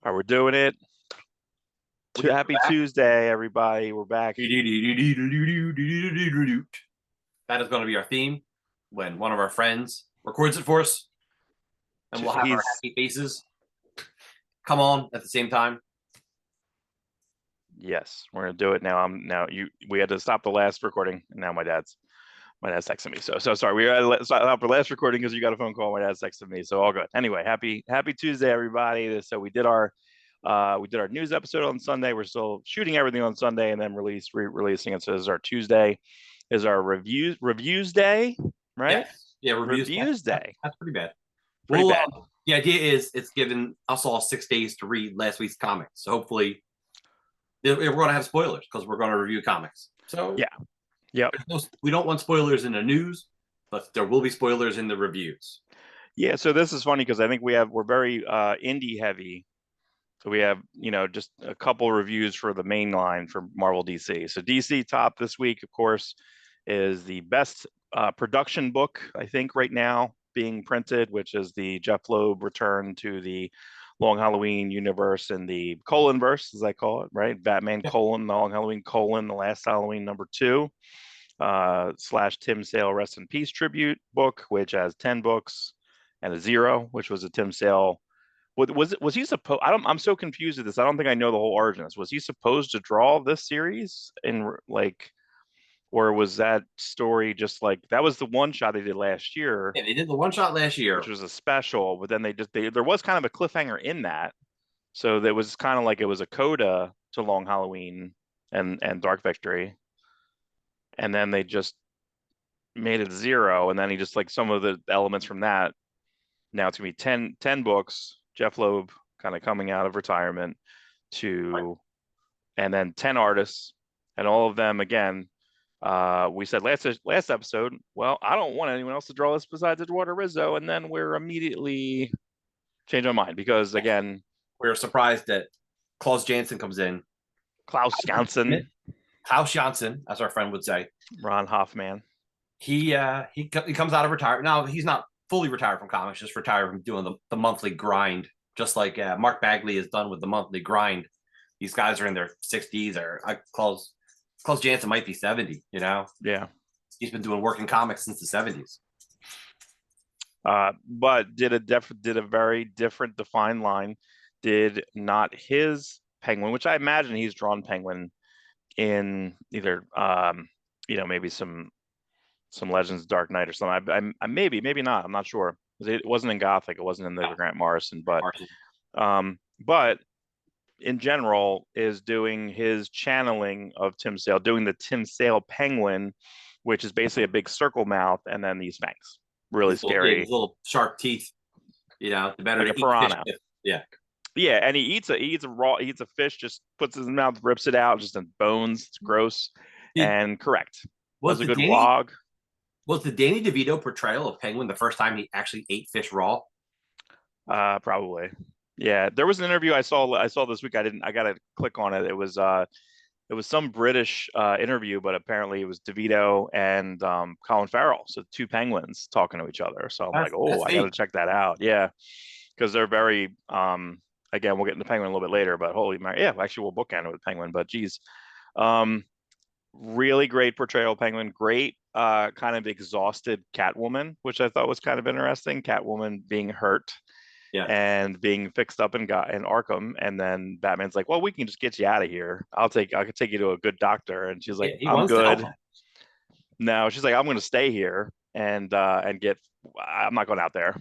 All right, we're doing it. Happy Tuesday, everybody. We're back. That is going to be our theme when one of our friends records it for us, and we'll have our happy faces come on at the same time. Yes, we're gonna do it now. We had to stop the last recording, and now my dad's texting me. So sorry. We had to stop the last recording because you got a phone call. My dad's texting me. So all good. Anyway, happy Tuesday, everybody. So we did our news episode on Sunday. We're still shooting everything on Sunday and then releasing it. So this is our Tuesday, is our reviews day, right? Yes. Yeah, reviews day. That's pretty bad. Pretty bad. The idea is it's given us all 6 days to read last week's comics. So hopefully we're going to have spoilers because we're going to review comics. So yeah, we don't want spoilers in the news, but there will be spoilers in the reviews. Yeah, so this is funny because I think we're very indie heavy. So we have, just a couple reviews for the main line for Marvel DC. So DC top this week, of course, is the best production book, I think, right now being printed, which is the Jeff Loeb return to the Long Halloween universe and the Colanverse, as I call it, right? Batman : The Long Halloween : The Last Halloween #2 / Tim Sale Rest in Peace tribute book, which has 10 books and a 0, which was a Tim Sale. Was he supposed? I'm so confused with this. I don't think I know the whole origin of this. Was he supposed to draw this series or was that story just like that was the one shot they did last year? Yeah, they did the one shot last year, which was a special. But then there was kind of a cliffhanger in that, so that was kind of like it was a coda to Long Halloween and Dark Victory, and then they just made it 0, and then he just like some of the elements from that. Now it's gonna be 10 books. Jeff Loeb kind of coming out of retirement and then 10 artists, and all of them again. We said last episode, well, I don't want anyone else to draw this besides Eduardo Rizzo, and then we're immediately changed our mind because again, we're surprised that Klaus Janson comes in. Klaus Janson, as our friend would say. Ron Hoffman. He comes out of retirement. Now he's not fully retired from comics, just retired from doing the monthly grind, just like Mark Bagley is done with the monthly grind. These guys are in their 60s, or Klaus Janson might be 70. Yeah, he's been doing working comics since the 70s. But did a very different defined line. Did not his Penguin, which I imagine he's drawn Penguin in either maybe some Legends Dark Knight or something. I maybe not. I'm not sure. It wasn't in Gothic. It wasn't in the Grant Morrison. But in general, is doing his channeling of Tim Sale, doing the Tim Sale Penguin, which is basically a big circle mouth and then these fangs, really scary, little sharp teeth. The better like a piranha. Yeah, and he eats a fish, just puts it in his mouth, rips it out, just in bones. It's gross. And correct. Was a good log. Was the Danny DeVito portrayal of Penguin the first time he actually ate fish raw? Probably. Yeah, there was an interview I saw this week. I gotta click on it. It was some British interview, but apparently it was DeVito and Colin Farrell, so 2 penguins talking to each other. So I'm I gotta check that out. Yeah, because they're very again, we'll get into Penguin a little bit later, but holy man, yeah, actually we'll bookend it with Penguin. But geez, really great portrayal of Penguin. Great kind of exhausted Catwoman, which I thought was kind of interesting. Catwoman being hurt. Yeah. And being fixed up in Arkham, and then Batman's like, "Well, we can just get you out of here. I could take you to a good doctor." And she's like, "I'm good." No, she's like, "I'm going to stay here and get. I'm not going out there,"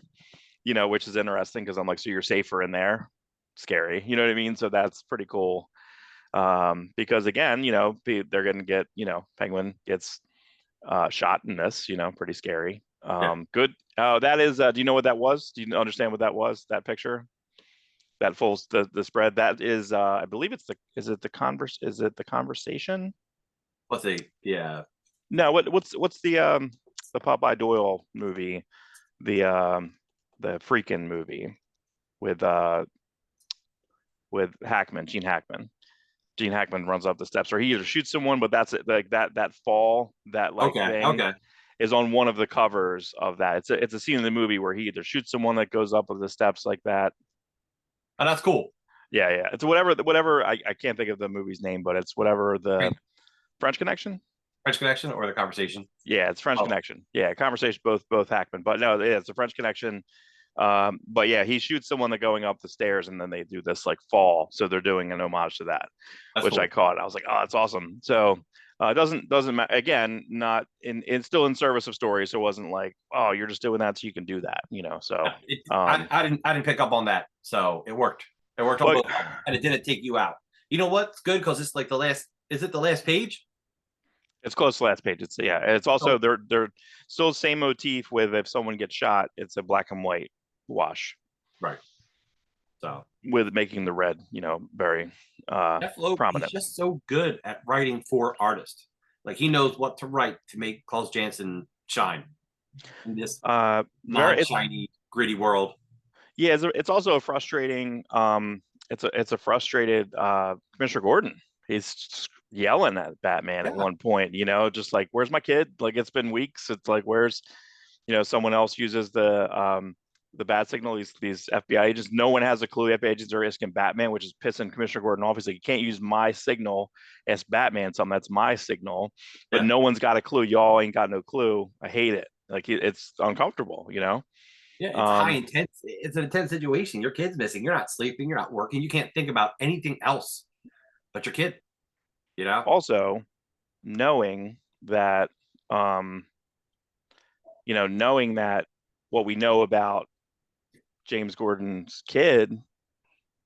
which is interesting because I'm like, "So you're safer in there? Scary, you know what I mean?" So that's pretty cool. Because again, they're going to get, Penguin gets shot in this, pretty scary. Good. That is. Do you know what that was? Do you understand what that was? That picture, that full the spread. That is. I believe it's the. Is it the conversation? Yeah. No. What's the Popeye Doyle movie, the Freakin' movie with Hackman, Gene Hackman. Gene Hackman runs up the steps, or he either shoots someone, but that's it. Like that fall, that like thing. Is on one of the covers of that. It's a scene in the movie where he either shoots someone that goes up the steps like that. Oh, that's cool. Yeah. It's whatever. I can't think of the movie's name, but it's whatever the French Connection. French Connection or The Conversation? Yeah, it's French Oh, Connection. Yeah, Conversation. Both Hackman, but no, yeah, it's a French Connection. But yeah, he shoots someone that going up the stairs, and then they do this like fall. So they're doing an homage to that, that's which cool. I caught. I was like, oh, that's awesome. So doesn't matter. Again, not it's still in service of story. So it wasn't like, oh, you're just doing that so you can do that, you know. So I didn't pick up on that, so it worked. It worked on both, and it didn't take you out. You know what's good because it's like the last. Is it the last page? It's close to last page. It's yeah. It's also they're still same motif with if someone gets shot, it's a black and white wash. Right. So with making the red, you know, very prominent. He's just so good at writing for artists. Like he knows what to write to make Klaus Janson shine in this non-shiny, gritty world. Yeah, it's also a frustrating. It's a frustrated Commissioner Gordon. He's yelling at Batman at one point. You know, just like, "Where's my kid?" Like it's been weeks. It's like, "Where's," you know, someone else uses the bat signal. These FBI agents, no one has a clue. The FBI agents are asking Batman, which is pissing Commissioner Gordon off. He's like, you can't use my signal as Batman. Something that's my signal, but no one's got a clue. Y'all ain't got no clue. I hate it. Like it's uncomfortable, you know. Yeah, it's high intense. It's an intense situation. Your kid's missing. You're not sleeping. You're not working. You can't think about anything else but your kid. You know. Also, knowing that, knowing that what we know about James Gordon's kid,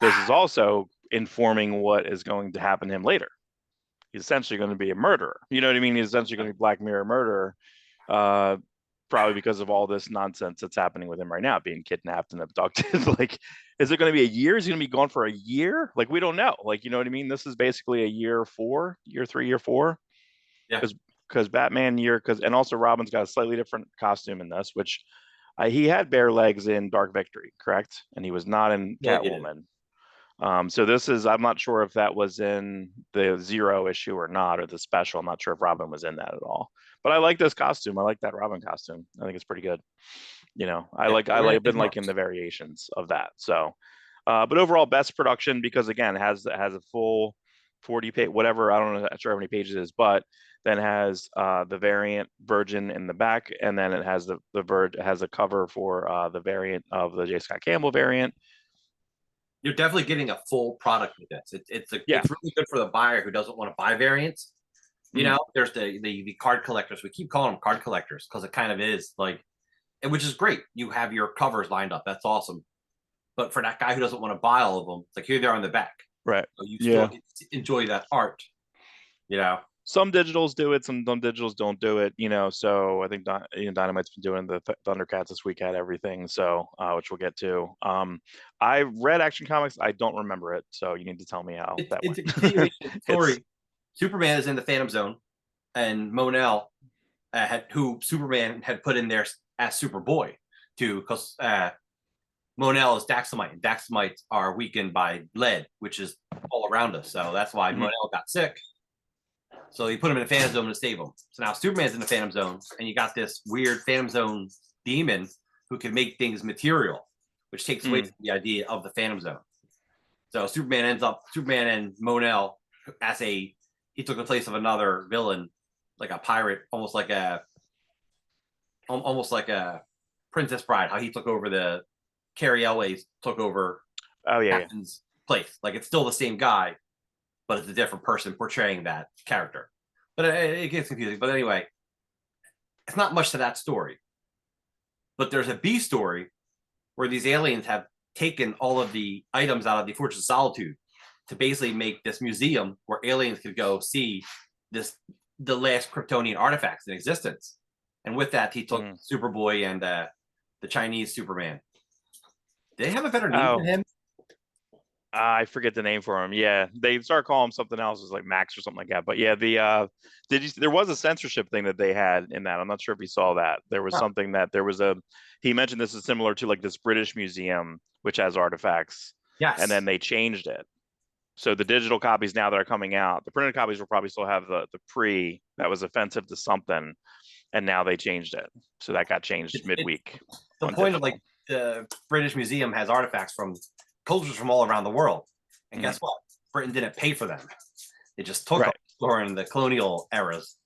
this is also informing what is going to happen to him later. He's essentially going to be a murderer. You know what I mean? He's essentially going to be Black Mirror murderer, probably because of all this nonsense that's happening with him right now, being kidnapped and abducted. Like, is it going to be a year? Is he going to be gone for a year? Like, we don't know. Like, you know what I mean? This is basically a year 3, year 4. Yeah. Because Batman and also Robin's got a slightly different costume in this, which he had bare legs in Dark Victory, correct? And he was not in Catwoman. So this is, I'm not sure if that was in the Zero issue or not, or the special. I'm not sure if Robin was in that at all. But I like this costume. I like that Robin costume. I think it's pretty good. You know, I've been liking the variations of that. So, but overall, best production because again, has a full 40 page, whatever. I don't know, not sure how many pages it is, but then has the variant Virgin in the back, and then it has the has a cover for the variant of the J. Scott Campbell variant. You're definitely getting a full product with this. It's really good for the buyer who doesn't want to buy variants. You know, there's the card collectors. We keep calling them card collectors because it kind of is like, which is great. You have your covers lined up. That's awesome. But for that guy who doesn't want to buy all of them, it's like here they are on the back. Right. So you still get to enjoy that art. You know. Some digitals do it, some digitals don't do it, you know. So I think Dynamite's been doing the Thundercats this week, had everything, so which we'll get to. I read Action Comics, I don't remember it, so you need to tell me how that went. It's a continuation story. Superman is in the Phantom Zone, and Monel, who Superman had put in there as Superboy, because Monel is Daxamite, and Daxamites are weakened by lead, which is all around us. So that's why Monel got sick. So he put him in the Phantom Zone to save him. So now Superman's in the Phantom Zone, and you got this weird Phantom Zone demon who can make things material, which takes away from the idea of the Phantom Zone. So Superman and Monel he took the place of another villain, like a pirate, almost like a Princess Bride, how he took over the Carrie Elways took over Captain's place. Like it's still the same guy, but it's a different person portraying that character. But it gets confusing. But anyway, it's not much to that story. But there's a B story where these aliens have taken all of the items out of the Fortress of Solitude to basically make this museum where aliens could go see the last Kryptonian artifacts in existence. And with that, he took Superboy and the Chinese Superman. Did they have a better name than him? I forget the name for him. Yeah, they start calling him something else, like Max or something like that. But yeah, there was a censorship thing that they had in that. I'm not sure if you saw that. There was something that he mentioned this is similar to like this British museum which has artifacts. Yes. And then they changed it. So the digital copies now that are coming out, the printed copies will probably still have the pre that was offensive to something, and now they changed it. So that got changed midweek. The point of like the British Museum has artifacts from cultures from all around the world. And guess what? Britain didn't pay for them. It just took them Right. during the colonial eras.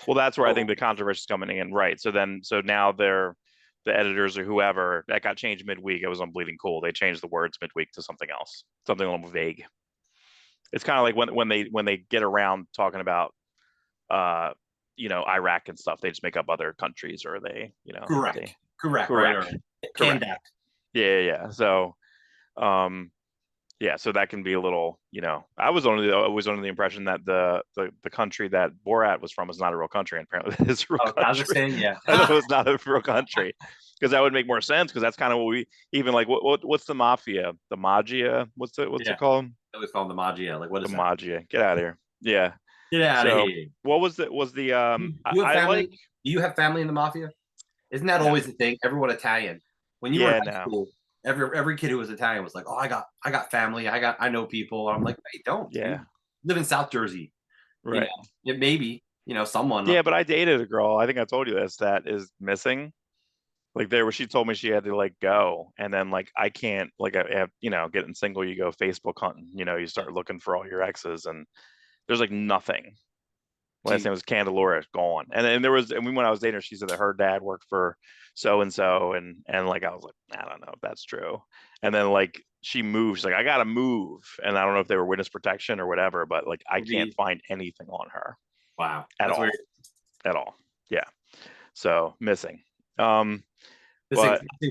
Well, that's where I think the controversy is coming in, right? So now the editors or whoever that got changed midweek. It was on Bleeding Cool. They changed the words midweek to something else, something a little vague. It's kind of like when they get around talking about Iraq and stuff, they just make up other countries, or they Correct. Correct. Correct. Correct. Yeah. So so that can be a little, I was always under the impression that the country that Borat was from is not a real country, and apparently it is a real country. Kazakhstan, yeah. I thought it was not a real country, because that would make more sense, because that's kind of what we even like. What's the mafia? The Magia? What's it called? It was called the Magia. Like, what is the that? Magia? Get out of here. Yeah. Get out of here. What was the you have family? Do you have family in the mafia? Isn't that always the thing? Everyone Italian. When you were in high school, every kid who was Italian was like, "Oh, I got family. I know people." I'm like, "Hey, don't. Yeah. You live in South Jersey, right? Maybe someone." Yeah, but I dated a girl. I think I told you this. That is missing. Like, there, where she told me she had to like go, and then like I can't, like, I have, getting single, you go Facebook hunting. You start looking for all your exes, and there's like nothing. Last name was Candelora, gone. And there was, and when I was dating her, she said that her dad worked for so and so, and like I was like, I don't know if that's true. And then like she moved, she's like, I gotta move, and I don't know if they were witness protection or whatever, but like I can't find anything on her. Wow, at all, weird. At all. Yeah. So missing. Missing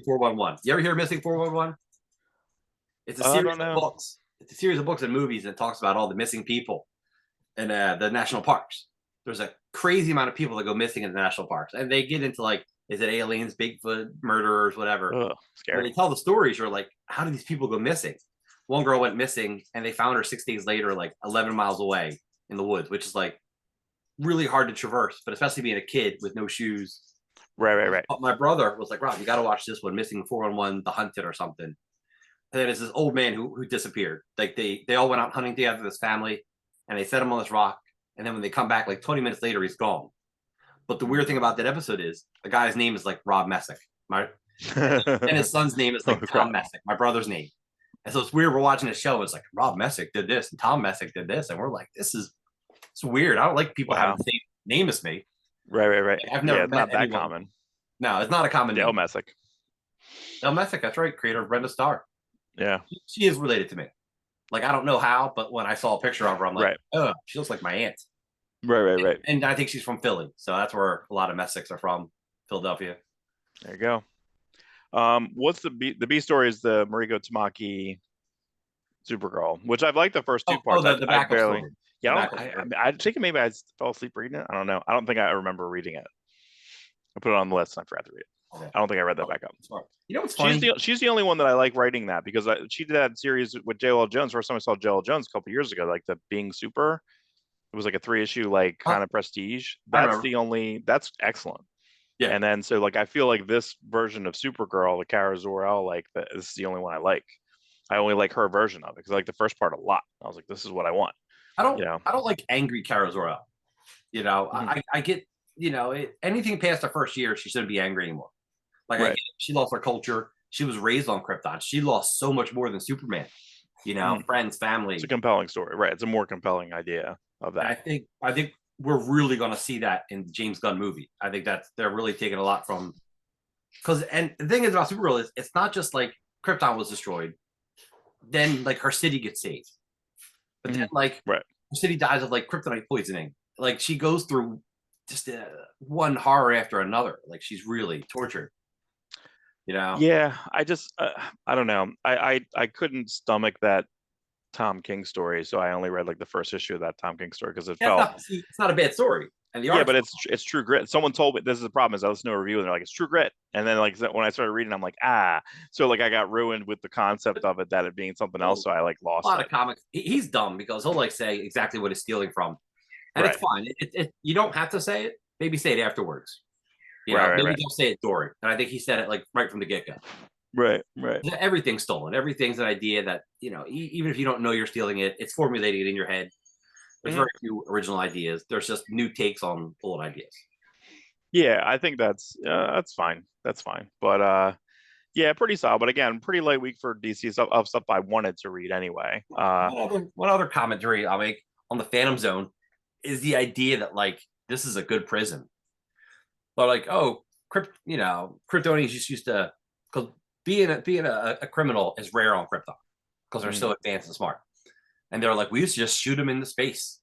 411. You ever hear Missing 411? It's a series of books. It's a series of books and movies that talks about all the missing people in the national parks. There's a crazy amount of people that go missing in the national parks, and they get into like, is it aliens, Bigfoot, murderers, whatever. Ugh, scary. And they tell the stories. You're like, how do these people go missing? One girl went missing, and they found her 6 days later, like 11 miles away in the woods, which is like really hard to traverse, but especially being a kid with no shoes. Right. But my brother was like, Rob, you got to watch this one, Missing 411, The Hunted or something. And then it's this old man who disappeared. Like they all went out hunting together, this family, and they set him on this rock. And then when they come back, like 20 minutes later, he's gone. But the weird thing about that episode is the guy's name is like Rob Messick. And his son's name is like Tom Messick, my brother's name. And so it's weird. We're watching a show. It's like Rob Messick did this and Tom Messick did this. And we're like, it's weird. I don't like people having the same name as me. Right. I've never met not that anyone. common. No, it's not a common name. Dale Messick. Dale Messick, that's right. Creator of Brenda Starr. Yeah. She is related to me. Like, I don't know how, but when I saw a picture of her, I'm like, oh, she looks like my aunt. Right. And I think she's from Philly. So that's where a lot of Messicks are from, Philadelphia. There you go. What's the B story is the Mariko Tamaki Supergirl, which I've liked the first two parts. The backup story. Yeah, I think maybe I fell asleep reading it. I don't know. I don't think I remember reading it. I put it on the list and I forgot to read it. Okay. I don't think I read that back up. You know what's funny? She's the only one that I like writing that, because she did that series with J.L. Jones. First time I saw J.L. Jones a couple years ago, like the Being Super. It was like a 3-issue, like kind of prestige. That's excellent. Yeah. And then so like I feel like this version of Supergirl, the Kara Zor-El, like this is the only one I like. I only like her version of it because I like the first part a lot. I was like, this is what I want. I don't like angry Kara Zor-El. I get, anything past the first year, she shouldn't be angry anymore. Like, she lost her culture. She was raised on Krypton. She lost so much more than Superman. Friends, family. It's a compelling story, right? It's a more compelling idea of that. And I think we're really going to see that in the James Gunn movie. I think that they're really taking a lot from, and the thing is about Supergirl is it's not just like Krypton was destroyed, then like her city gets saved, but then like her city dies of like kryptonite poisoning. Like she goes through just one horror after another. Like she's really tortured. Yeah, I just I don't know. I couldn't stomach that Tom King story, so I only read like the first issue of that Tom King story because it's not a bad story. And but it's true grit. Someone told me this is the problem is I listened to a review and they're like, it's true grit, and then like when I started reading, I'm like, so like I got ruined with the concept of it, that it being something else, so I like lost a lot of comics. He's dumb because he'll like say exactly what he's stealing from, and it's fine. You don't have to say it. Maybe say it afterwards. Maybe don't say it during. And I think he said it like right from the get-go. Right. Everything's stolen. Everything's an idea that, even if you don't know you're stealing it, it's formulating it in your head. There's very few original ideas. There's just new takes on old ideas. Yeah, I think that's fine. That's fine. But Yeah, pretty solid. But again, pretty light week for DC of stuff I wanted to read anyway. One other commentary I'll make on the Phantom Zone is the idea that like this is a good prison. But like, oh, Kryptonians just used to, because being a criminal is rare on Krypton because they're so advanced and smart. And they're like, we used to just shoot them into space,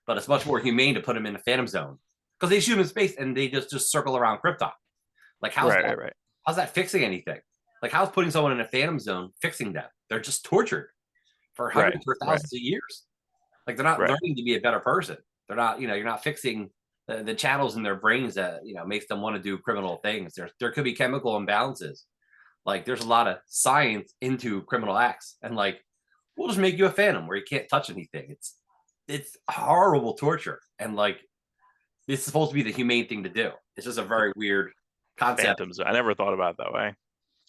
but it's much more humane to put them in a Phantom Zone because they shoot them in space and they just circle around Krypton. Like, how's that fixing anything? Like, how's putting someone in a Phantom Zone fixing them? They're just tortured for hundreds or thousands of years. Like, they're not learning to be a better person. They're not, you're not fixing the channels in their brains that, makes them want to do criminal things. There could be chemical imbalances. Like, there's a lot of science into criminal acts. And like, we'll just make you a Phantom where you can't touch anything. It's horrible torture. And like, it's supposed to be the humane thing to do. It's just a very weird concept. Phantoms. I never thought about it that way.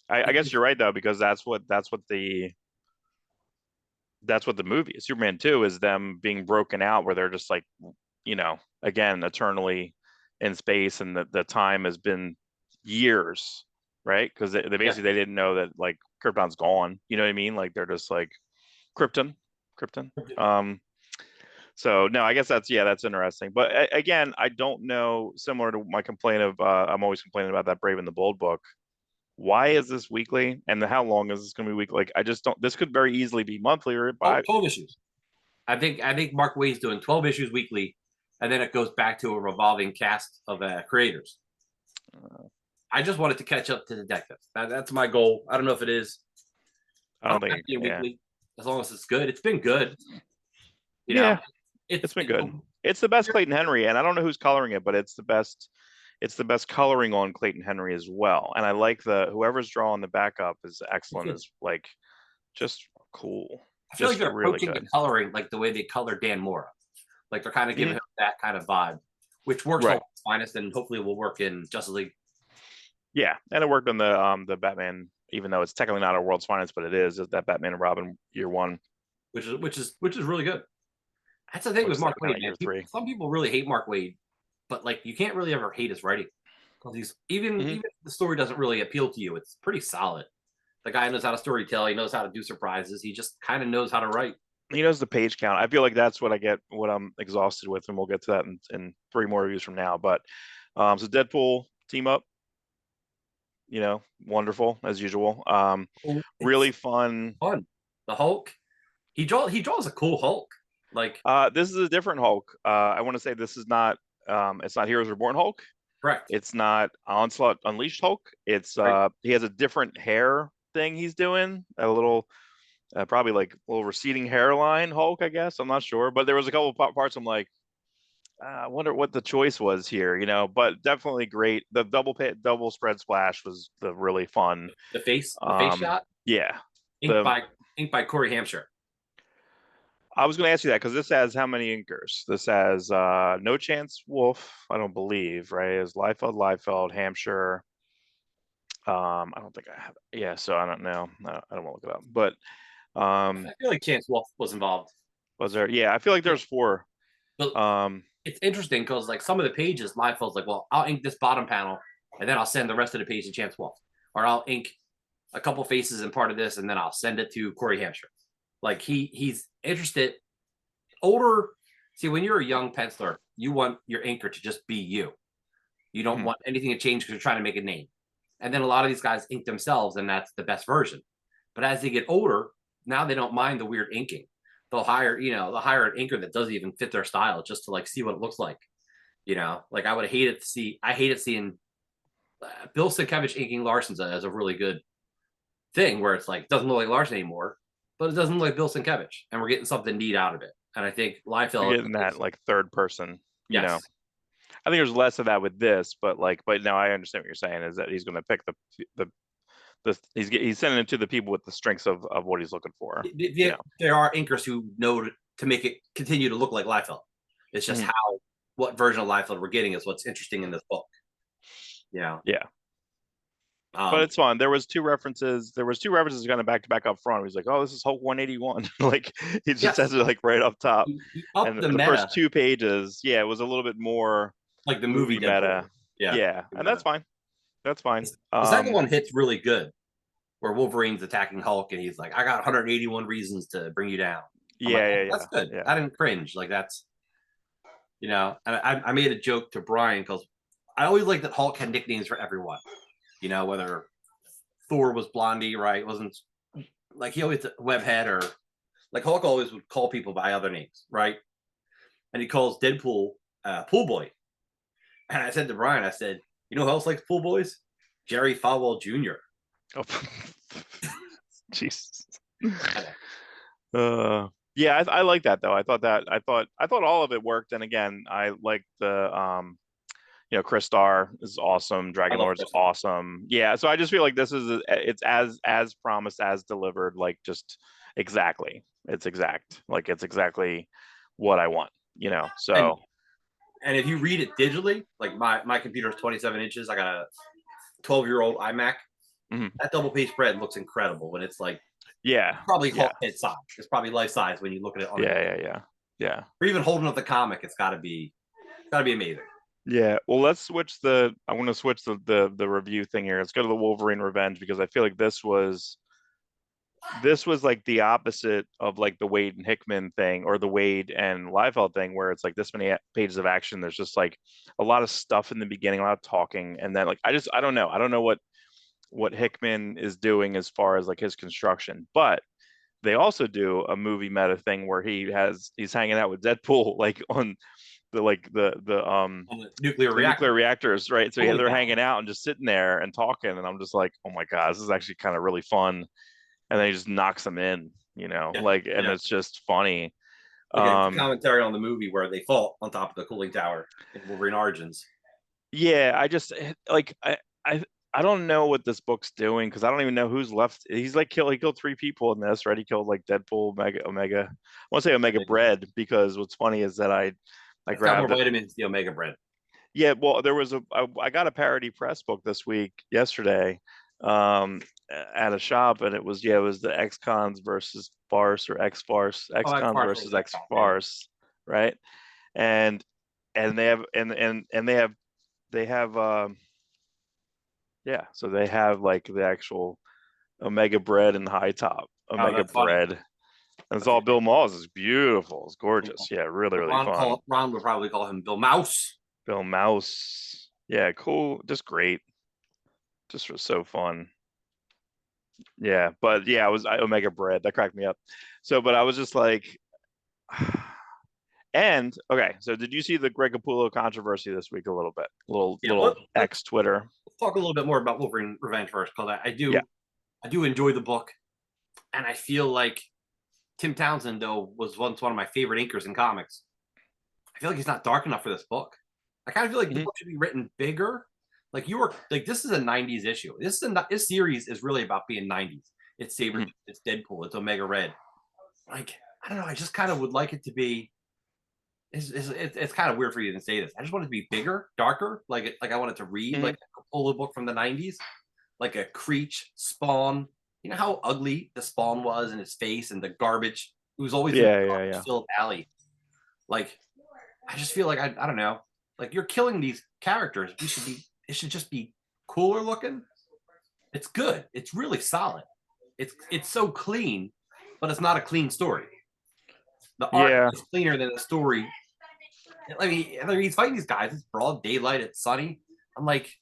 I guess you're right though, because that's what the movie is. Superman 2 is them being broken out where they're just like, again, eternally in space, and the time has been years, right? Because they basically they didn't know that like Krypton's gone. You know what I mean? Like they're just like Krypton. So no, I guess that's interesting. But again, I don't know. Similar to my complaint of I'm always complaining about that Brave and the Bold book. Why is this weekly, and how long is this going to be weekly? Like, I just don't. This could very easily be monthly or 12 issues. I think Mark Waid's doing 12 issues weekly, and then it goes back to a revolving cast of creators. I just wanted to catch up to Detectives. That's my goal. I don't know if it is. I don't think weekly, as long as it's good. It's been good. It's been good. It's the best Clayton Henry, and I don't know who's coloring it, but it's the best. It's the best coloring on Clayton Henry as well. And I like whoever's drawing the backup is excellent. Is like just cool. I feel like they're really approaching the coloring like the way they color Dan Mora. Like they're kind of giving him that kind of vibe, which works on finest, and hopefully will work in Justice League. Yeah, and it worked on the Batman, even though it's technically not a World's Finest, but it is that Batman and Robin year one, which is really good. That's the thing with Mark Waid, man. Some people really hate Mark Waid, but like you can't really ever hate his writing because he's even if the story doesn't really appeal to you, it's pretty solid. The guy knows how to storytell. He knows how to do surprises. He just kind of knows how to write. He knows the page count. I feel like that's what I'm exhausted with, and we'll get to that in 3 more reviews from now. But so Deadpool team up, wonderful as usual. Really fun. The Hulk. He draws a cool Hulk. Like this is a different Hulk. I want to say this is not. It's not Heroes Reborn Hulk. Correct. It's not Onslaught Unleashed Hulk. It's he has a different hair thing he's doing. A little, probably like a little receding hairline Hulk, I guess. I'm not sure, but there was a couple of parts I'm like, I wonder what the choice was here, But definitely great. The double spread splash was the really fun. The face shot. Yeah. Inked by Corey Hampshire. I was going to ask you that because this has how many inkers? This has No Chance Wolf, I don't believe, right? It's Liefeld, Hampshire. I don't think I have. Yeah, so I don't know. I don't want to look it up, but I feel like Chance Wolf was involved. Was there? Yeah, I feel like there's 4. But it's interesting because like some of the pages, Liefeld's like, well, I'll ink this bottom panel and then I'll send the rest of the page to Chance Wolf, or I'll ink a couple faces and part of this and then I'll send it to Corey Hampshire. Like he's interested. See, when you're a young penciler, you want your inker to just be you. You don't want anything to change because you're trying to make a name. And then a lot of these guys ink themselves, and that's the best version. But as they get older, now they don't mind the weird inking. They'll hire an inker that doesn't even fit their style just to like see what it looks like. Like I hated seeing Bill Sienkiewicz inking Larson's as a really good thing where it's like, it doesn't look like Larson anymore, but it doesn't look like Bill Sienkiewicz, and we're getting something neat out of it. And I think Liefeld getting that like third person, I think there's less of that with this, but now I understand what you're saying is that he's going to pick he's sending it to the people with the strengths of what he's looking for. There are inkers who know to make it continue to look like Liefeld. It's just what version of Liefeld we're getting is what's interesting in this book. Yeah. But it's fun. There was 2 references. Kind of back to back up front. He's like, "Oh, this is Hulk 181." Like he just says it like right up top. And the first 2 pages, it was a little bit more like the movie meta. Yeah, and that's fine. That's fine. The second one hits really good. where Wolverine's attacking Hulk and he's like, I got 181 reasons to bring you down. I'm Yeah, like, yeah, that's good. yeah. I didn't cringe. Like that's, you know, and I made a joke to Brian because I always like that Hulk had nicknames for everyone. You know, whether Thor was Blondie, right? It wasn't like he always Webhead or like Hulk always would call people by other names, right? And he calls Deadpool Pool Boy. And I said to Brian, I said, you know who else likes pool boys? Jerry Falwell Jr. Oh, Jesus. Yeah, I like that though. I thought all of it worked. And again, I like the Chris Starr is awesome. Dragon Lord's awesome. Yeah, so I just feel like this is it's as promised, as delivered. Like just exactly, it's exact. Like it's exactly what I want. So. And if you read it digitally, like my computer is 27 inches. I got a 12-year-old iMac. Mm-hmm. That double page spread looks incredible when it's like, yeah, probably Hulk head size. It's probably life size when you look at it on yeah. Or even holding up the comic, it's gotta be amazing. Yeah, well, let's switch I want to switch the review thing here. Let's go to the Wolverine Revenge because I feel like this was like the opposite of like the Wade and Hickman thing or the Wade and Liefeld thing, where it's like this many pages of action. There's just like a lot of stuff in the beginning, a lot of talking, and then like I don't know what Hickman is doing as far as like his construction, but they also do a movie meta thing where he's hanging out with Deadpool like on the nuclear reactors, right? So they're hanging out and just sitting there and talking, and I'm just like, oh my god, this is actually kind of really fun. And then he just knocks them in, it's just funny. Like a commentary on the movie where they fall on top of the cooling tower in Wolverine Origins. Yeah, I just like I don't know what this book's doing because I don't even know who's left. He's like he killed 3 people in this, right? He killed like Deadpool, Omega. I want to say Omega Bread because what's funny is that I grabbed more vitamins, the Omega Bread. Yeah, well, I got a parody press book yesterday, at a shop, and it was the X-Cons versus Farce or X-Farce, X-Cons versus X-Farce, right? And they have so they have like the actual Omega Bread and high top Omega Bread. Funny. And it's all Bill Moss. It's beautiful. It's gorgeous. Yeah, really, really fun. Ron would probably call him Bill Mouse. Bill Mouse. Yeah, cool. Just great. Just was so fun. Yeah, but yeah, Omega Bread. That cracked me up. So, but I was just like, and okay. So, did you see the Greg Capullo controversy this week? A little bit, little X Twitter. Let's talk a little bit more about Wolverine Revenge first, because I do enjoy the book, and I feel like Tim Townsend though was once one of my favorite inkers in comics. I feel like he's not dark enough for this book. I kind of feel like the book should be written bigger. Like this is a 90s issue. This series is really about being 90s. It's Saber, it's Deadpool, it's Omega Red. Like, I don't know, I just kind of would like it to be. It's kind of weird for you to say this. I just want it to be bigger, darker. Like I wanted to read like a Capullo book from the 90s, like a Creech, Spawn. You know how ugly the Spawn was in his face and the garbage. It was always filled alley. Like, I just feel like I don't know. Like, you're killing these characters. It should just be cooler looking. It's good. It's really solid. It's so clean, but it's not a clean story. The art is cleaner than the story. I mean, he's fighting these guys. It's broad daylight. It's sunny. I'm like,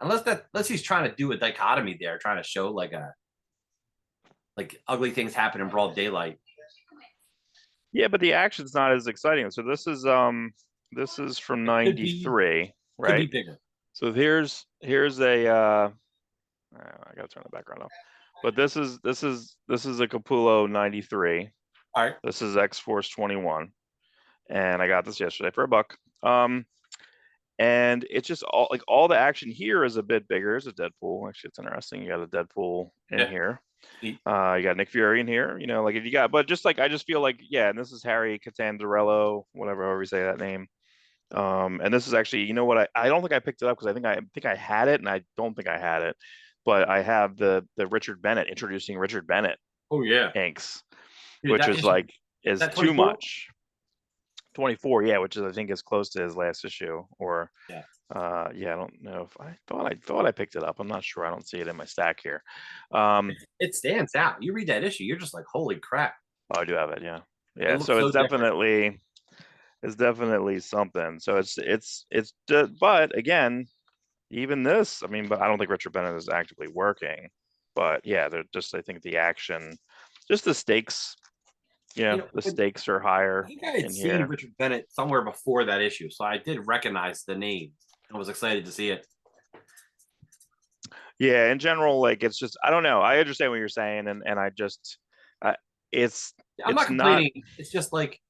unless he's trying to do a dichotomy there, trying to show like ugly things happen in broad daylight. Yeah, but the action's not as exciting. So this is from 93, right? Could be bigger. So here's a I gotta turn the background off. But this is a Capullo 93. All right. This is X-Force 21. And I got this yesterday for $1. And it's just all the action here is a bit bigger. There's a Deadpool. Actually, it's interesting. You got a Deadpool in here. You got Nick Fury in here. But just like I just feel like, and this is Harry Catanzarello, however you say that name. And this is actually, I don't think I picked it up because I think I had it, and I don't think I had it, but I have the Richard Bennett introducing Richard Bennett. Oh yeah, inks, which is too 24? Much. 24, which is I think is close to his last issue, or Yeah, I don't know if I thought I picked it up. I'm not sure. I don't see it in my stack here. It stands out. You read that issue, you're just like, holy crap. Oh, I do have it. Yeah, It yeah. looks So so different. it's definitely something. So but again, even this, I mean, but I don't think Richard Bennett is actively working. But yeah, they're just, I think the action, just the stakes, the stakes are I higher think I had in seen here. Richard Bennett somewhere before that issue, so I did recognize the name. I was excited to see it. Yeah, in general, like it's just, I don't know. I understand what you're saying, and I just, uh, it's I'm not it's not. complaining. It's just like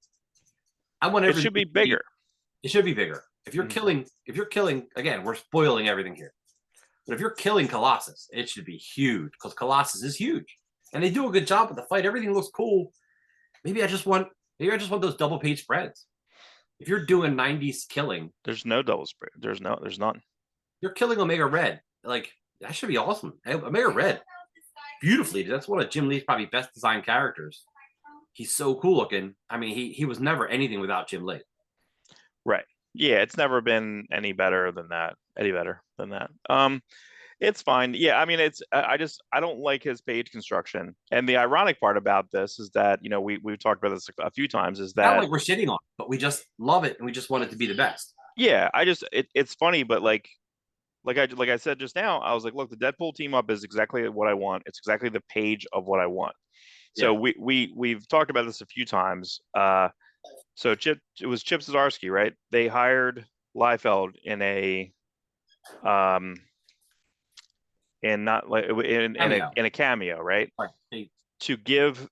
I want It everything should be to be. bigger. It should be bigger. Mhm. If you're killing, again, we're spoiling everything here. But if you're killing Colossus, it should be huge because Colossus is huge, and they do a good job with the fight. Everything looks cool. Maybe I just want, those double page spreads. If you're doing 90s killing, There's no double spread. There's none. you're killing Omega Red. Like that should be awesome. Omega Red, beautifully. That's one of Jim Lee's probably best designed characters. He's so cool looking. I mean, he was never anything without Jim Lee. Right. Yeah, it's never been any better than that. Any better than that. It's fine. Yeah, I mean, I don't like his page construction. And the ironic part about this is that, we've talked about this a few times, is Not that, like we're shitting on it, but we just love it and we just want it to be the best. yeah, it's funny, but like I said just now, I was like, look, the Deadpool team up is exactly what I want. It's exactly the page of what I want. So Yeah. we've talked about this a few times. So it was Chip Zdarsky, right? They hired Liefeld um in not like Cameo. in a cameo, right? Right. They, To give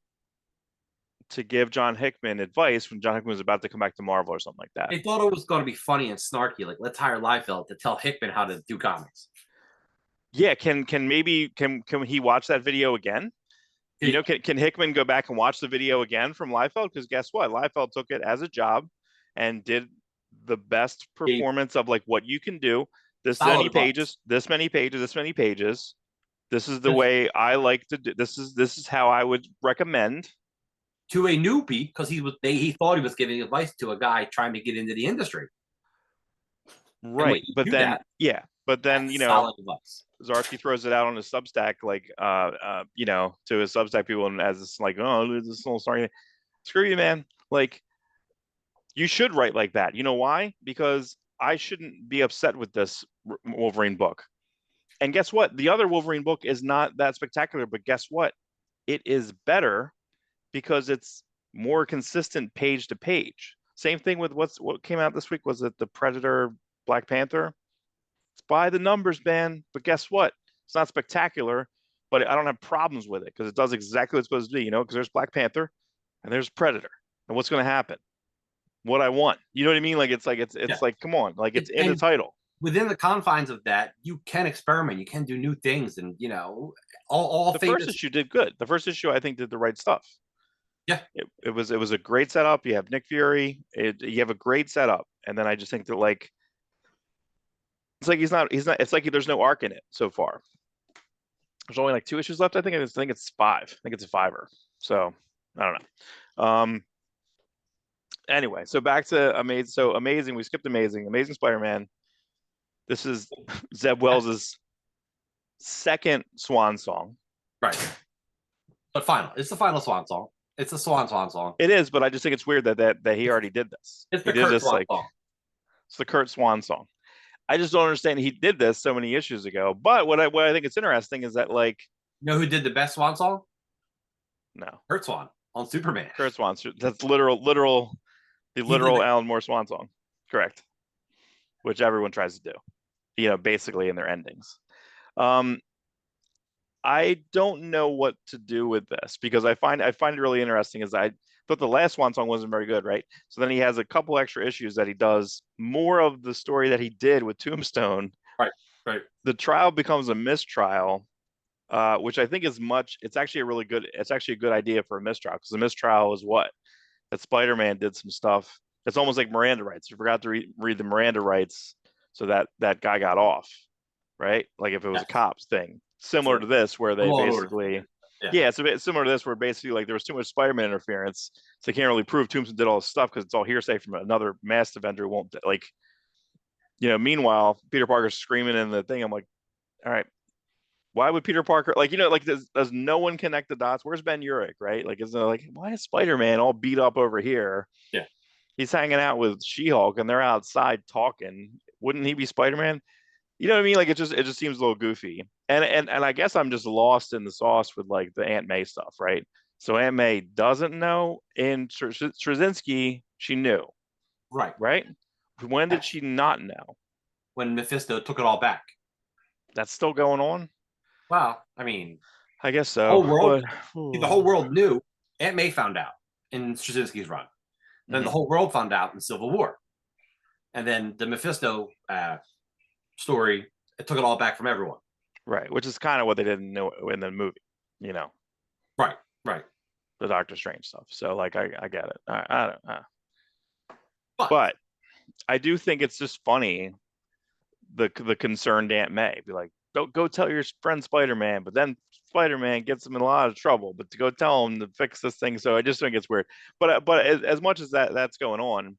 John Hickman advice when John Hickman was about to come back to Marvel or something like that. they thought it was going to be funny and snarky. Like, let's hire Liefeld to tell Hickman how to do comics. Yeah, can he watch that video again? Can Hickman go back and watch the video again from Liefeld? Because guess what? Liefeld took it as a job and did the best performance of like what you can do. This Solid many advice. pages, this many pages, this many pages. This is the way I like to do. This is how I would recommend. To a newbie, because he thought he was giving advice to a guy trying to get into the industry. And when Right, you but do then that, but then that's solid advice. Zdarsky throws it out on his Substack, like to his Substack people, and as it's like, oh, this little story. Screw you, man. Like, you should write like that. You know why? Because I shouldn't be upset with this Wolverine book. And guess what? The other Wolverine book is not that spectacular, but guess what? It is better because it's more consistent page to page. Same thing with what came out this week. Was it the Predator Black Panther? It's by the numbers, man. But guess what? It's not spectacular, but I don't have problems with it because it does exactly what it's supposed to do, because there's Black Panther and there's Predator. And what's going to happen? What I want. You know what I mean? Like it's Yeah. like, come on, like it's in the And title. within the confines of that, you can experiment, you can do new things, and all The first famous. issue did good. The first issue I think did the right stuff. Yeah. It was a great setup. You have Nick Fury. You have a great setup, and then I just think that like it's like he's not. It's like there's no arc in it so far. There's only like 2 issues left. I think it's 5. I think it's a 5er. So I don't know. Anyway, so back to amazing. So amazing. We skipped amazing. Amazing Spider-Man. This is Zeb Wells's second swan song. Right. But final. It's the final swan song. It's the swan song. It is, but I just think it's weird that he already did this. It's He the did Kurt this Swan like song. it's the Kurt Swan song. I just don't understand. He did this so many issues ago. But what I think it's interesting is that like, You know who did the best swan song? no, Kurt Swan on Superman. Kurt Swan. That's the He did literal the, Alan Moore swan song. Correct. Which everyone tries to do, basically in their endings. I don't know what to do with this because I find it really interesting. Is I thought the last swan song wasn't very good, right? So then he has a couple extra issues that he does more of the story that he did with Tombstone. right. The trial becomes a mistrial, which I think is it's actually a good idea for a mistrial because the mistrial is what? That Spider-Man did some stuff. It's almost like Miranda rights. You forgot to read the Miranda rights, so that guy got off, right? Like if it was a cops thing, similar to this, where they basically, yeah, it's a bit similar to this, where basically like there was too much Spider-Man interference, so they can't really prove Tombstone did all this stuff because it's all hearsay from another masked Avenger who won't like. Meanwhile, Peter Parker's screaming in the thing. I'm like, all right, why would Peter Parker like does no one connect the dots? Where's Ben Urich, right? Like, is it like why is Spider-Man all beat up over here? Yeah. He's hanging out with She-Hulk and they're outside talking. Wouldn't he be Spider-Man? You know what I mean? Like it just seems a little goofy. And I guess I'm just lost in the sauce with like the Aunt May stuff, right? So Aunt May doesn't know. In Straczynski, she knew, Right. right? When did she not know? When Mephisto took it all back. That's still going on. Well, I mean, I guess the so. whole world, But, the whole world knew. Aunt May found out in Straczynski's run. Then the whole world found out in Civil War. And then the Mephisto story, it took it all back from everyone. right, which is kind of what they didn't know in the movie, Right, right. the Doctor Strange stuff. So like, I get it. I don't know. But But I do think it's just funny. The concerned Aunt May be like, go tell your friend Spider-Man, but then Spider-Man gets him in a lot of trouble. But to go tell him to fix this thing, so I just think it's weird. But as much as that's going on,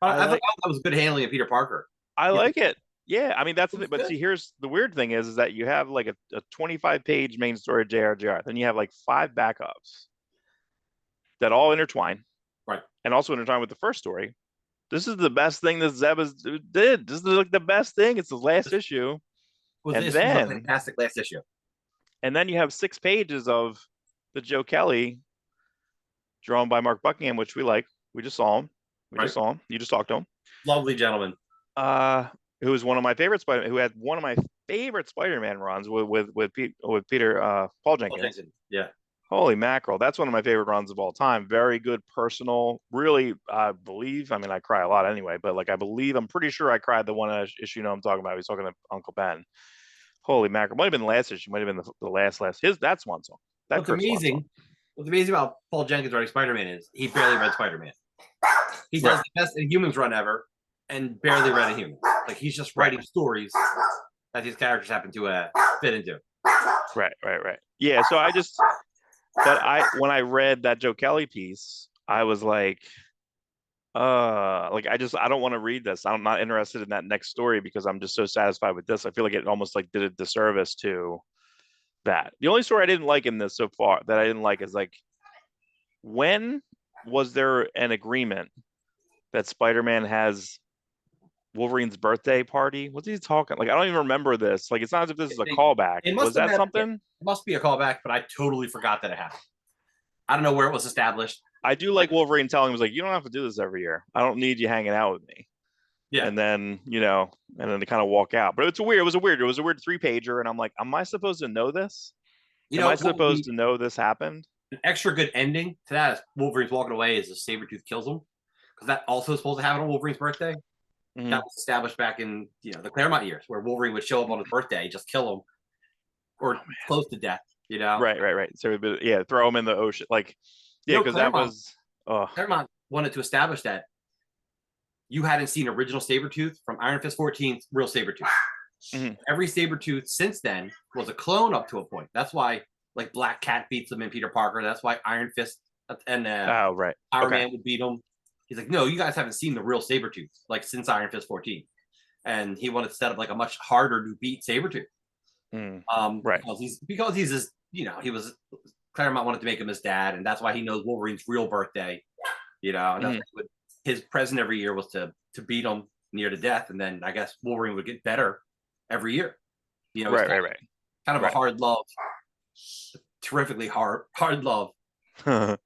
I thought that was good handling of Peter Parker. I like it. Yeah, I mean that's the thing. But good. see, here's the weird thing is that you have like a 25-page main story JRJR, then you have like 5 backups that all intertwine, right, and also intertwine with the first story. This is the best thing that Zeb did. This is like the best thing. It's the last issue. This was a fantastic last issue. And then you have 6 pages of the Joe Kelly drawn by Mark Buckingham, which we like. We just saw him. Just saw him. You just talked to him. Lovely gentleman. Who was one of my favorite Spider-Man, who had one of my favorite Spider-Man runs with Peter Paul Jenkins. Yeah. Holy mackerel. That's one of my favorite runs of all time. Very good personal. Really, I believe, I mean, I cry a lot anyway, but like, I'm pretty sure I cried the one issue I'm talking about. He's talking to Uncle Ben. Holy mackerel. Might have been the last issue. Might have been the last. That's one song. What's amazing about Paul Jenkins writing Spider-Man is he barely read Spider-Man. He does the best Inhumans run ever and barely read Inhumans. Like, he's just writing stories that these characters happen to fit into. Right. Yeah, so when I read that Joe Kelly piece, I was like, I don't want to read this. I'm not interested in that next story because I'm just so satisfied with this. I feel like it almost like did a disservice to that. The only story I didn't like in this so far that I didn't like is like, when was there an agreement that Spider-Man has Wolverine's birthday party? What's he talking? Like, I don't even remember this. Like, it's not as if this is a callback. Was that something? It must be a callback, but I totally forgot that it happened. I don't know where it was established. I do like Wolverine telling him, was like, you don't have to do this every year. I don't need you hanging out with me. Yeah. And then, and then they kind of walk out. But it was a weird 3-pager. And I'm like, am I supposed to know this? Am I supposed to know this happened? An extra good ending to that is Wolverine's walking away as a Sabretooth kills him. Because that also is supposed to happen on Wolverine's birthday. Mm-hmm. That was established back in the Claremont years, where Wolverine would show up on his birthday, just kill him, or close to death. Right. So throw him in the ocean, like, because that was Claremont wanted to establish that you hadn't seen original Sabretooth from Iron Fist 14's real Sabretooth. Mm-hmm. Every Sabretooth since then was a clone up to a point. That's why, like, Black Cat beats him in Peter Parker. That's why Iron Fist and Iron Man would beat him. He's like, no, you guys haven't seen the real Sabretooth, like, since Iron Fist 14. And he wanted to set up like a much harder to beat Sabretooth. Because he's his, Claremont wanted to make him his dad, and that's why he knows Wolverine's real birthday. And that's why his present every year was to beat him near to death, and then I guess Wolverine would get better every year. Kind of a hard love, terrifically hard love. But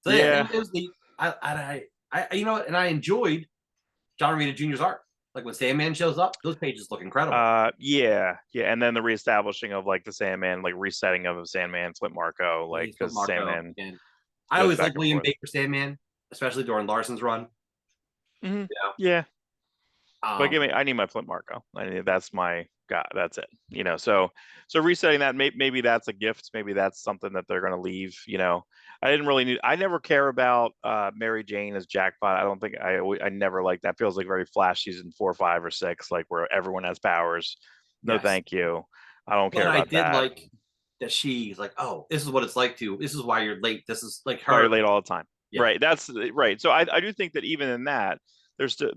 it was neat. I and I enjoyed John Romita Jr.'s art. Like, when Sandman shows up, those pages look incredible. And then the reestablishing of like the Sandman, like resetting of Sandman, Flint Marco, like, because Sandman. Again. I always like William Baker Sandman, especially during Larson's run. Mm-hmm. Yeah. But I need my Flint Marco. That's my God. That's it. So resetting that, maybe that's a gift. Maybe that's something that they're going to leave. I never care about Mary Jane as Jackpot. I don't think I never like that. Feels like very Flash season 4, 5, or 6, like where everyone has powers. No, thank you. I don't care about that. I did like that she's like, oh, this is what it's like this is why you're late. This is like her. You're late all the time. Yeah. Right. That's right. So I do think that even in that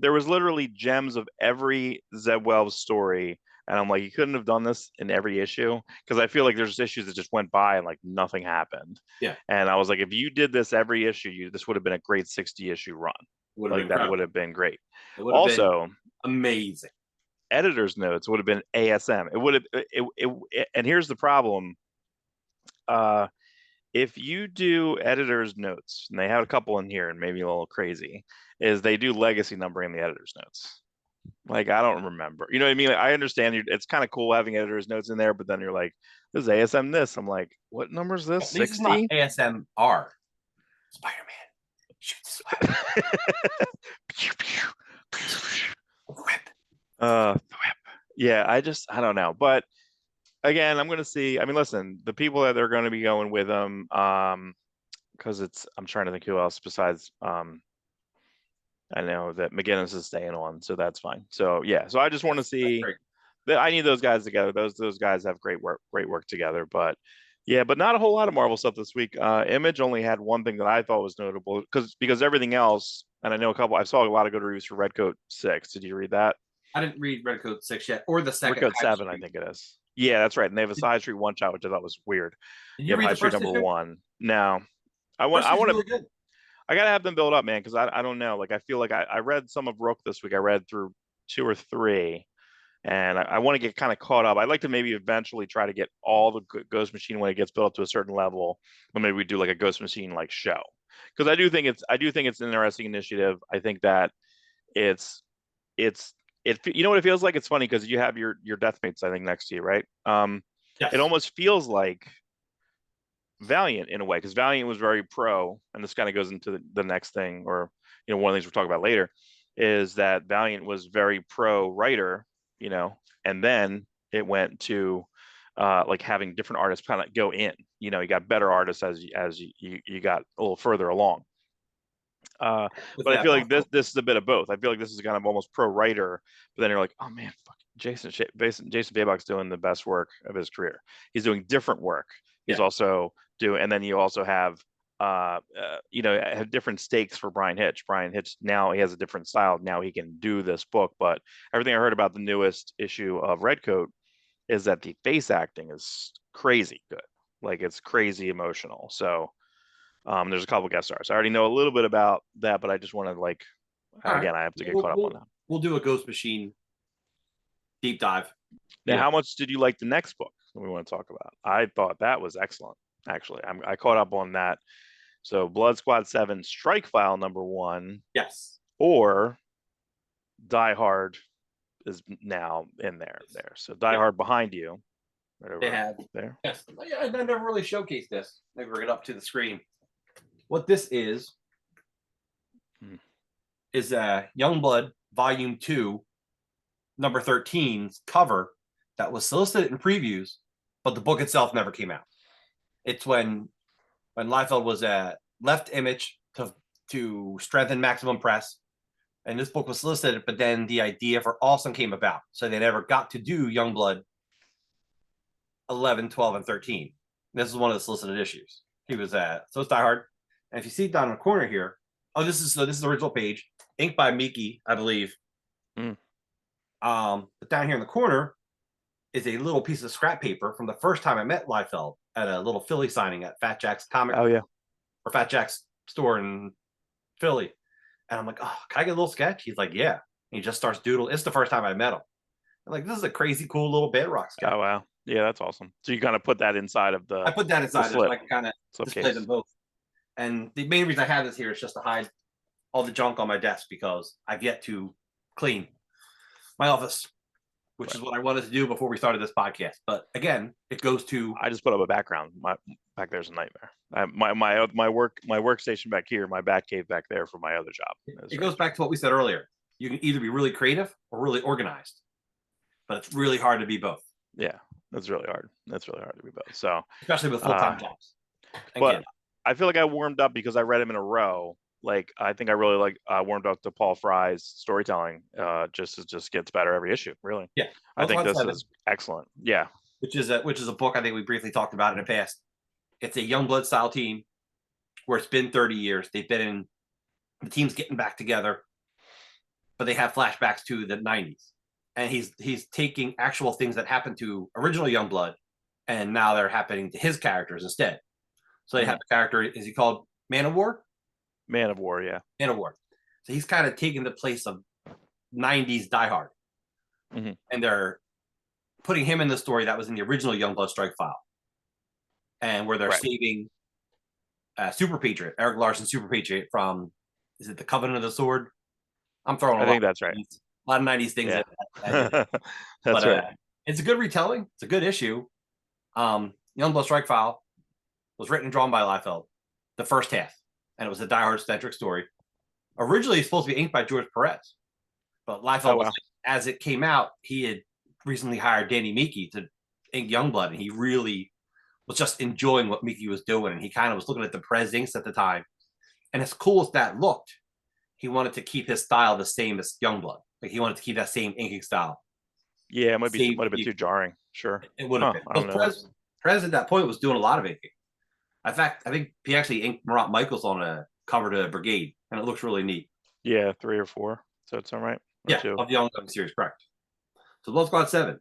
there was literally gems of every Zeb Wells story, and I'm like, you couldn't have done this in every issue, because I feel like there's issues that just went by and like nothing happened. Yeah. And I was like, if you did this every issue, this would have been a great 60 issue run. Would have Like been that would have been great. It would have been Also, amazing. editor's notes would have been ASM. It would have and here's the problem. If you do editor's notes, and they have a couple in here and maybe a little crazy, is they do legacy numbering in the editor's notes. Like, I don't remember. You know what I mean? Like, I understand it's kind of cool having editor's notes in there, but then you're like, this is ASM this. I'm like, what number is this? 60? This is not ASMR. Spider-Man. Shoot Spider-Man. Whip. Yeah, I don't know. But again, I'm gonna see. I mean, listen, the people that are going to be going with them, because I'm trying to think who else besides I know that McGinnis is staying on, so that's fine. So yeah, so I just want to see that. I need those guys together. Those guys have great work together. But yeah, but not a whole lot of Marvel stuff this week. Image only had one thing that I thought was notable, because everything else, and I know I saw a lot of good reviews for Redcoat 6. Did you read that? I didn't read Redcoat 6 yet, or the second. Redcoat 7, I think it is. Yeah, that's right. And they have a Side Street one shot, which I thought was weird. Did you read High the Street first number issue? 1. No, I want to. Really good. I gotta have them build up, man, because I don't know. Like, I feel like I read some of Rook this week. I read through 2 or 3, and I want to get kind of caught up. I'd like to maybe eventually try to get all the Ghost Machine when it gets built up to a certain level, but maybe we do like a Ghost Machine like show, because I do think it's an interesting initiative. I think that it's you know what it feels like? It's funny because you have your Deathmates, I think, next to you, right? Yes. It almost feels like Valiant in a way, because Valiant was very pro, and this kind of goes into the next thing, or one of the things we'll talk about later, is that Valiant was very pro writer, and then it went to like having different artists kind of go in. You got better artists as you got a little further along. But I feel like this is a bit of both. I feel like this is kind of almost pro writer, but then you're like, oh man, fuck, Jason Baybock's doing the best work of his career. He's doing different work. He's also doing, and then you also have have different stakes for Brian Hitch. Brian Hitch, now he has a different style. Now he can do this book. But everything I heard about the newest issue of Redcoat is that the face acting is crazy good. Like, it's crazy emotional. So there's a couple guest stars. I already know a little bit about that, but I just want to I have to get caught up on that. We'll do a Ghost Machine deep dive. Now, how much did you like the next book that we want to talk about? I thought that was excellent. Actually, I caught up on that. So Blood Squad 7 STRIKEFILE #1. Yes. Or Die Hard is now in there. So Die Hard behind you. They have there. Yes. I never really showcased this. Maybe bring it up to the screen. What this is Youngblood Volume 2, number 13's cover that was solicited in previews, but the book itself never came out. It's when Liefeld was left Image to strengthen Maximum Press, and this book was solicited, but then the idea for Awesome came about, so they never got to do Youngblood 11, 12, and 13. This is one of the solicited issues. He was so it's Die Hard, and if you see down in the corner here, this is the original page, inked by Miki, I believe. But down here in the corner is a little piece of scrap paper from the first time I met Liefeld at a little Philly signing at Fat Jack's comic. Oh yeah, or Fat Jack's store in Philly. And I'm like, oh, can I get a little sketch? He's like, yeah. And he just starts doodling. It's the first time I met him. I'm like, this is a crazy, cool little Bedrock sketch. Oh wow, yeah, that's awesome. So you kind of put that inside of the. I put that inside so I can kind of display them both. And the main reason I have this here is just to hide all the junk on my desk, because I've yet to clean my office, which is what I wanted to do before we started this podcast. But again, it goes to. I just put up a background. My back there's a nightmare. My workstation back here, my bat cave back there for my other job. It goes back to what we said earlier. You can either be really creative or really organized, but it's really hard to be both. Yeah, that's really hard. That's really hard to be both. So especially with full-time jobs. But I feel like I warmed up because I read him in a row. Like, I think I really warmed up to Paul Fry's storytelling. Just gets better every issue. Really. Yeah, I think this is excellent. Yeah, which is a book I think we briefly talked about in the past. It's a Youngblood style team where it's been 30 years. They've been in the team's getting back together. but they have flashbacks to the 90s. And he's taking actual things that happened to original Youngblood, and now they're happening to his characters instead. So they have a character, is he called Man of War? Man of War, yeah. Man of War. So he's kind of taking the place of 90s Die Hard. And they're putting him in the story that was in the original Youngblood STRIKEFILE. And where they're saving Super Patriot, Eric Larson Super Patriot from, is it the Covenant of the Sword? I'm throwing I think that's right. A lot of 90s things. Yeah. That's right. It's a good retelling. It's a good issue. Youngblood STRIKEFILE was written and drawn by Liefeld, the first half, and it was a Die Hard centric story. Originally supposed to be inked by George Perez, but Liefeld, was, as it came out, he had recently hired Danny Miki to ink Youngblood, and he really was just enjoying what Miki was doing, and he kind of was looking at the Perez inks at the time. And as cool as that looked, he wanted to keep his style the same as Youngblood. Like he wanted to keep that same inking style. Yeah, it might have been too jarring. Sure, it would have been. Perez at that point was doing a lot of inking. In fact, I think he actually inked Marat Michaels on a cover to Brigade, and it looks really neat. Yeah, 3 or 4. So it's all right. Yeah, of the Youngblood series, correct. So Blood Squad 7,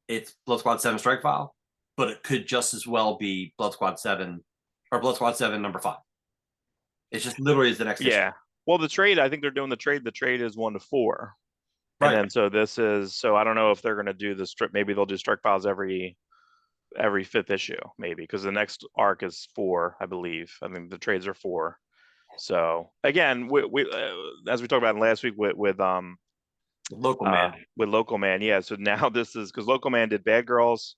it's Blood Squad 7 STRIKEFILE, but it could just as well be Blood Squad 7 or Blood Squad 7 number 5. It's just literally is the next issue. Well, the trade, I think they're doing the trade. The trade is 1 to 4. Right. And then so this is, so I don't know if they're going to do the strip. Maybe they'll do STRIKEFILEs every 5th issue, maybe, because the next arc is 4, I believe. I mean, the trades are 4. So again, we as we talked about last week with Local Man, yeah. So now this is because Local Man did Bad Girls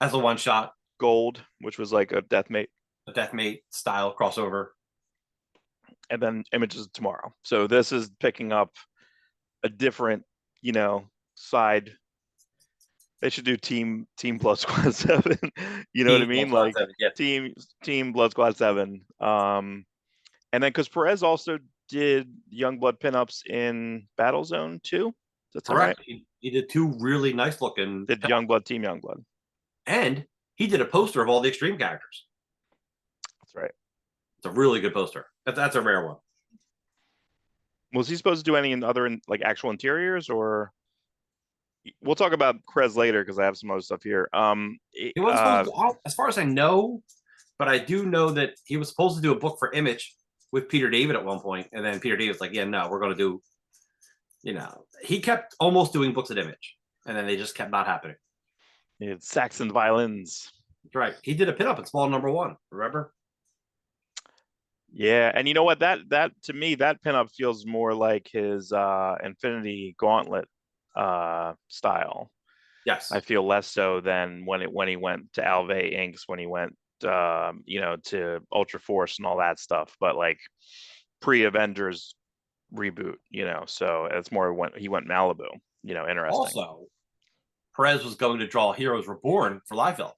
as a one-shot, Gold, which was like a Deathmate style crossover, and then Images of Tomorrow. So this is picking up a different, side. They should do team Blood Squad 7. You know what I mean? Like 7, team Blood Squad 7. And then because Perez also did Youngblood pinups in Battlezone too. That's correct. Right. He did 2 really nice looking. Did Youngblood, Team Youngblood. And he did a poster of all the Extreme characters. That's right. It's a really good poster. That's a rare one. Was he supposed to do any other like actual interiors, or we'll talk about Krez later because I have some other stuff here. He was supposed to, as far as I know, but I do know that he was supposed to do a book for Image with Peter David at one point, and then Peter David was like, "Yeah, no, we're going to do." He kept almost doing books at Image, and then they just kept not happening. He had Saxon violins. That's right. He did a pinup at Small Number 1. Remember? Yeah, and you know what? That to me, that pinup feels more like his Infinity Gauntlet style. Yes, I feel less so than when he went to Alve Inks, when he went to Ultra Force and all that stuff, but like pre-Avengers reboot, so it's more when he went Malibu, interesting. Also, Perez was going to draw Heroes Reborn for Liefeld.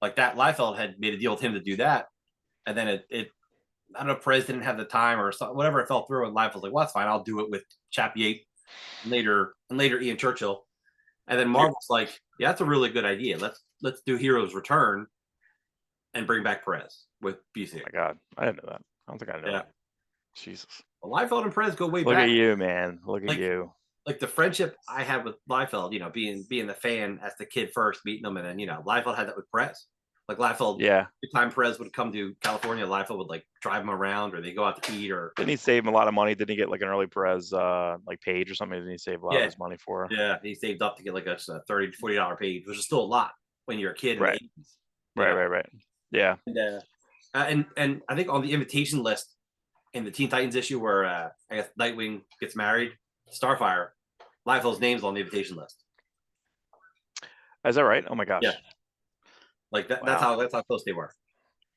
Like that, Liefeld had made a deal with him to do that, and then it I don't know if Perez didn't have the time or something, whatever, it fell through, and Liefeld was like, well, that's fine, I'll do it with Chap Yates and later Ian Churchill. And then Marvel's like, yeah, that's a really good idea. Let's do Heroes Return and bring back Perez with BC. Oh my God, I didn't know that. I don't think I know that. Jesus. Well, Liefeld and Perez go way back. Look at you, man. Look at you. Like the friendship I had with Liefeld, being the fan as the kid first, meeting them, and then Liefeld had that with Perez. Like Liefeld, every time Perez would come to California, Liefeld would like drive him around, or they go out to eat. Or didn't he save him a lot of money? Didn't he get like an early Perez like page or something? Didn't he save a lot of his money for? Yeah, he saved up to get like a $30 to $40 page, which is still a lot when you're a kid. Right. Right. Yeah. And I think on the invitation list in the Teen Titans issue where I guess Nightwing gets married, Starfire, Liefeld's name's on the invitation list. Is that right? Oh my gosh. Yeah. Like that. Wow. That's how close they were.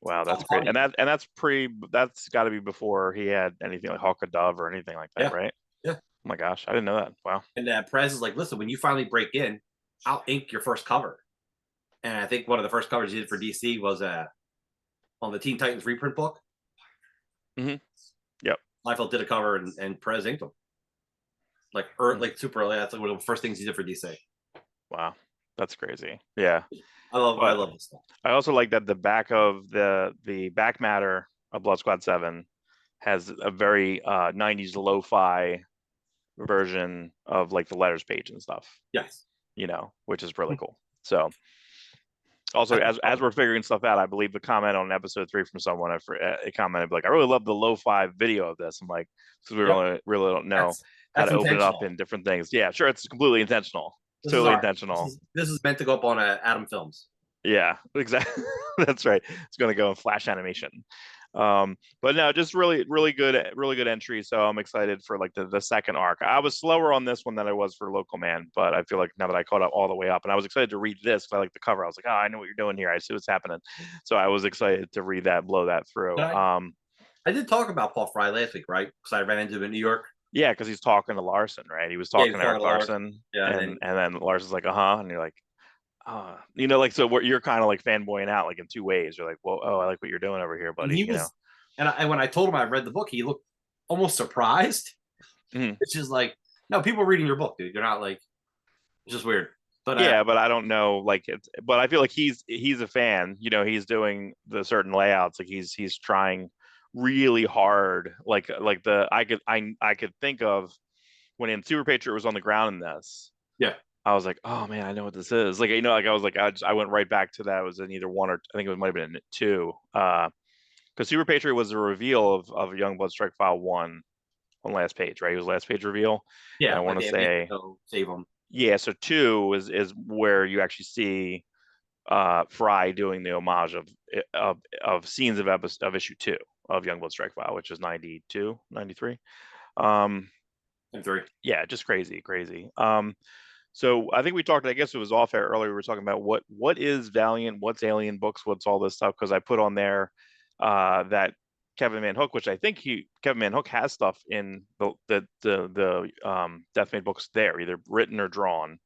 Wow, that's great. And that's got to be before he had anything like Hawk or Dove or anything like that, right? Yeah. Oh my gosh, I didn't know that. Wow. And Perez is like, listen, when you finally break in, I'll ink your first cover. And I think one of the first covers he did for DC was on the Teen Titans reprint book. Mm-hmm. Yep. Liefeld did a cover and Perez inked them. Like super early. That's like one of the first things he did for DC. Wow, that's crazy. Yeah. I love this stuff. I also like that the back of the back matter of Blood Squad 7 has a very 90s lo-fi version of like the letters page and stuff, Yes. you know, which is really cool. So also, That's as we're figuring stuff out, I believe the comment on episode 3 from someone, it commented like, "I really love the lo-fi video of this." I'm like, because we really don't know how that's to open it up intentional. in different things. Yeah, sure, it's completely intentional. It's This is totally our intentional. this is meant to go up on Atom Films. Yeah, exactly. That's right. It's going to go in flash animation. But no, just really good entry. So I'm excited for like the second arc. I was slower on this one than I was for Local Man, but I feel like now that I caught up all the way up, and I was excited to read this because I like the cover. I was like, oh, I know what you're doing here. I see what's happening. So I was excited to read that, blow that through. I did talk about Paul Fry last week, right? Because I ran into him in New York. Yeah, because he's talking to Larson, right? He was Yeah, talking to Eric Larson, yeah, and then Larson's like, and you're like, you know, like, so what you're kind of like fanboying out like in two ways. You're like, well, oh, I like what you're doing over here, buddy. You know. And when I told him I read the book, he looked almost surprised. It's just like, no, people are reading your book, dude. You're not like, it's just weird. But yeah, but I don't know, like, but I feel like he's a fan. You know, he's doing the certain layouts, like he's trying really hard. Like I could think of when in Super Patriot was on the ground in this. Yeah. I was like, oh man, I know what this is. Like, you know, like I was like, I went right back to that. It was in either one or I think it might have been in 2. Because Super Patriot was a reveal of Youngblood STRIKEFILE 1 on last page, right? It was last page reveal. Yeah, and I want to say save him. Yeah, so 2 is where you actually see Fry doing the homage of scenes of issue 2 of Youngblood STRIKEFILE, which is 92, 93. 3. Yeah, just crazy. So I think we talked, I guess it was off air earlier, we were talking about what is Valiant, what's Alien Books, what's all this stuff, because I put on there that Kevin VanHook, which I think Kevin VanHook has stuff in the Deathmade books there, either written or drawn.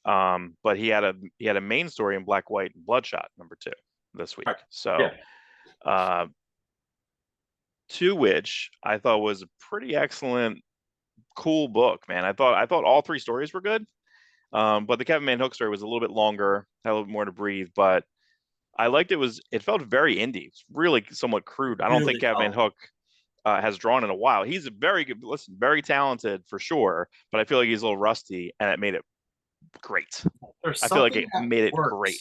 But he had a main story in Black, White, and Bloodshot #2 this week. Right. So to which I thought was a pretty excellent, cool book, man. I thought all 3 stories were good. But the Kevin VanHook story was a little bit longer, had a little bit more to breathe, but I liked it felt very indie. It's really somewhat crude. I don't think Kevin VanHook has drawn in a while. He's a very good, very talented for sure, but I feel like he's a little rusty, and it made it great. I feel like it made it great.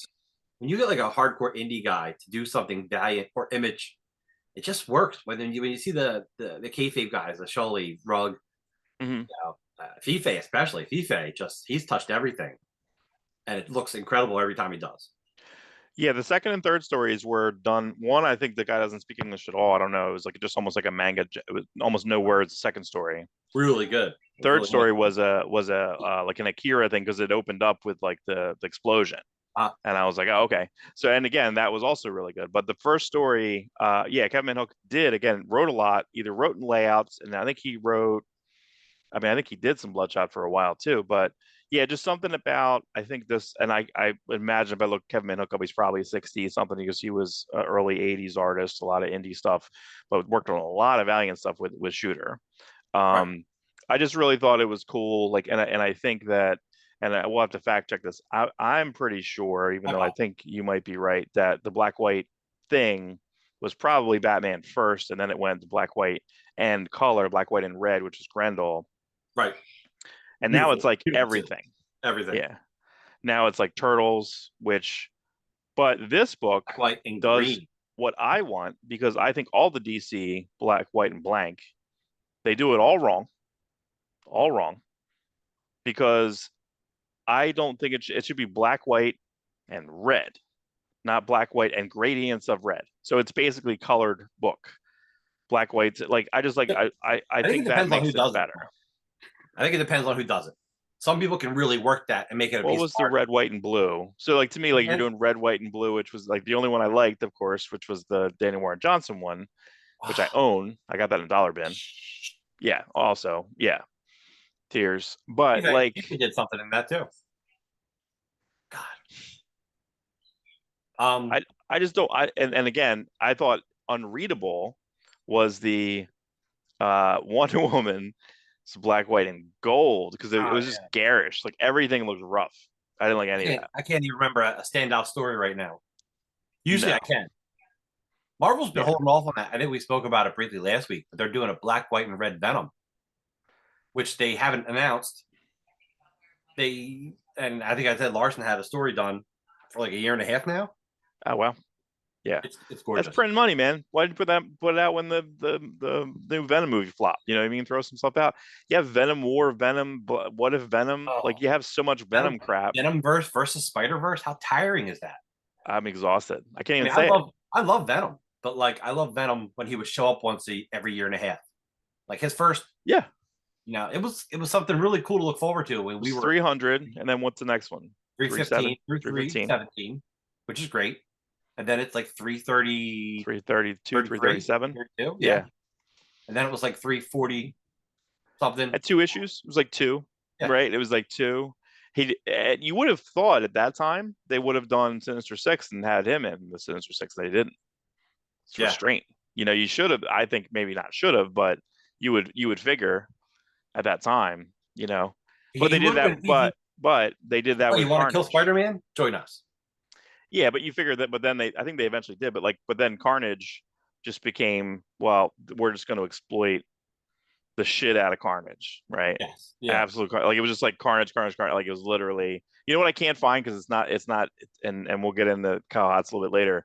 When you get like a hardcore indie guy to do something Valiant or Image, it just works. When you see the kayfabe guys, the Sholey, Rug, you know, Fife especially, he's touched everything, and it looks incredible every time he does. Yeah, the second and third stories were done. One, I think the guy doesn't speak English at all. I don't know. It was like just almost like a manga. It was almost no words. Second story, really good. Third story was a like an Akira thing because it opened up with like the explosion, and I was like, oh, okay. So, and again, that was also really good. But the first story, yeah, Kevin VanHook wrote a lot. Either wrote in layouts, and I think he wrote. I mean, I think he did some Bloodshot for a while too, but yeah, just something about, I think this, and I imagine if I look Kevin VanHook up, he's probably 60 something because he was an early 80s artist, a lot of indie stuff, but worked on a lot of Valiant stuff with Shooter. Right. I just really thought it was cool. Like, and I think that, and I will have to fact check this. I'm pretty sure, even though I think you might be right, that the Black White thing was probably Batman first, and then it went to Black White and color, Black White and Red, which is Grendel. Right. And now it's like everything. Yeah. Now it's like Turtles, but this book does green. What I want, because I think all the DC Black, White, and Blank, they do it all wrong. Because I don't think it should be Black, White, and Red, not Black, White, and gradients of red. So it's basically colored book. Black, White's like, I just like, I think that makes it better. I think it depends on who does it. Some people can really work that and make it. What was the red, white, and blue? So like to me, like you're doing red, white, and blue, which was like the only one I liked, of course, which was the Danny Warren Johnson one, which I own. I got that in a dollar bin. Yeah. Also, yeah. Tears, but like he did something in that too. God. I just don't. And again, I thought unreadable was the Wonder Woman. Black, white, and gold because it was just garish. Like everything looked rough. I didn't like any of that. I can't even remember a standout story right now. Usually I can. Marvel's been holding off on that. I think we spoke about it briefly last week, but they're doing a Black, White, and Red Venom. which they haven't announced. And I think I said Larson had a story done for like a year and a half now. Oh wow. Yeah. It's That's gorgeous. printing money, man. Why did you put it out when the new Venom movie flopped? You know what I mean? Throw some stuff out. You have Venom War, Venom, but what if Venom? Like Oh, you have so much Venom crap. Venomverse versus Spider Verse. How tiring is that? I'm exhausted. I can't I even mean, say it. I love Venom, but like I love Venom when he would show up every year and a half. Like his first, Yeah. it was something really cool to look forward to when It we was were 300, and then what's the next one? 315 through 315, 317, which is great. And then it's like 330, 332, 33, 337. 32, yeah. Yeah. And then it was like 340 something. At 2 issues, it was like two, Yeah, right? It was like two. You would have thought at that time they would have done Sinister Six and had him in the Sinister Six. They didn't. It's yeah. restraint. You should have. I think maybe not should have, but you would figure at that time, But He they did would have that. been. But they did that Oh, you with want to kill Carnage. Spider-Man? Join us. Yeah, but you figure that. But then I think they eventually did. But then Carnage just became, well, we're just going to exploit the shit out of Carnage, right? Yes. Yeah. Absolute, like it was just like Carnage, Carnage, Carnage. Like it was literally, what I can't find because it's not, and we'll get into Kyle Hotz a little bit later.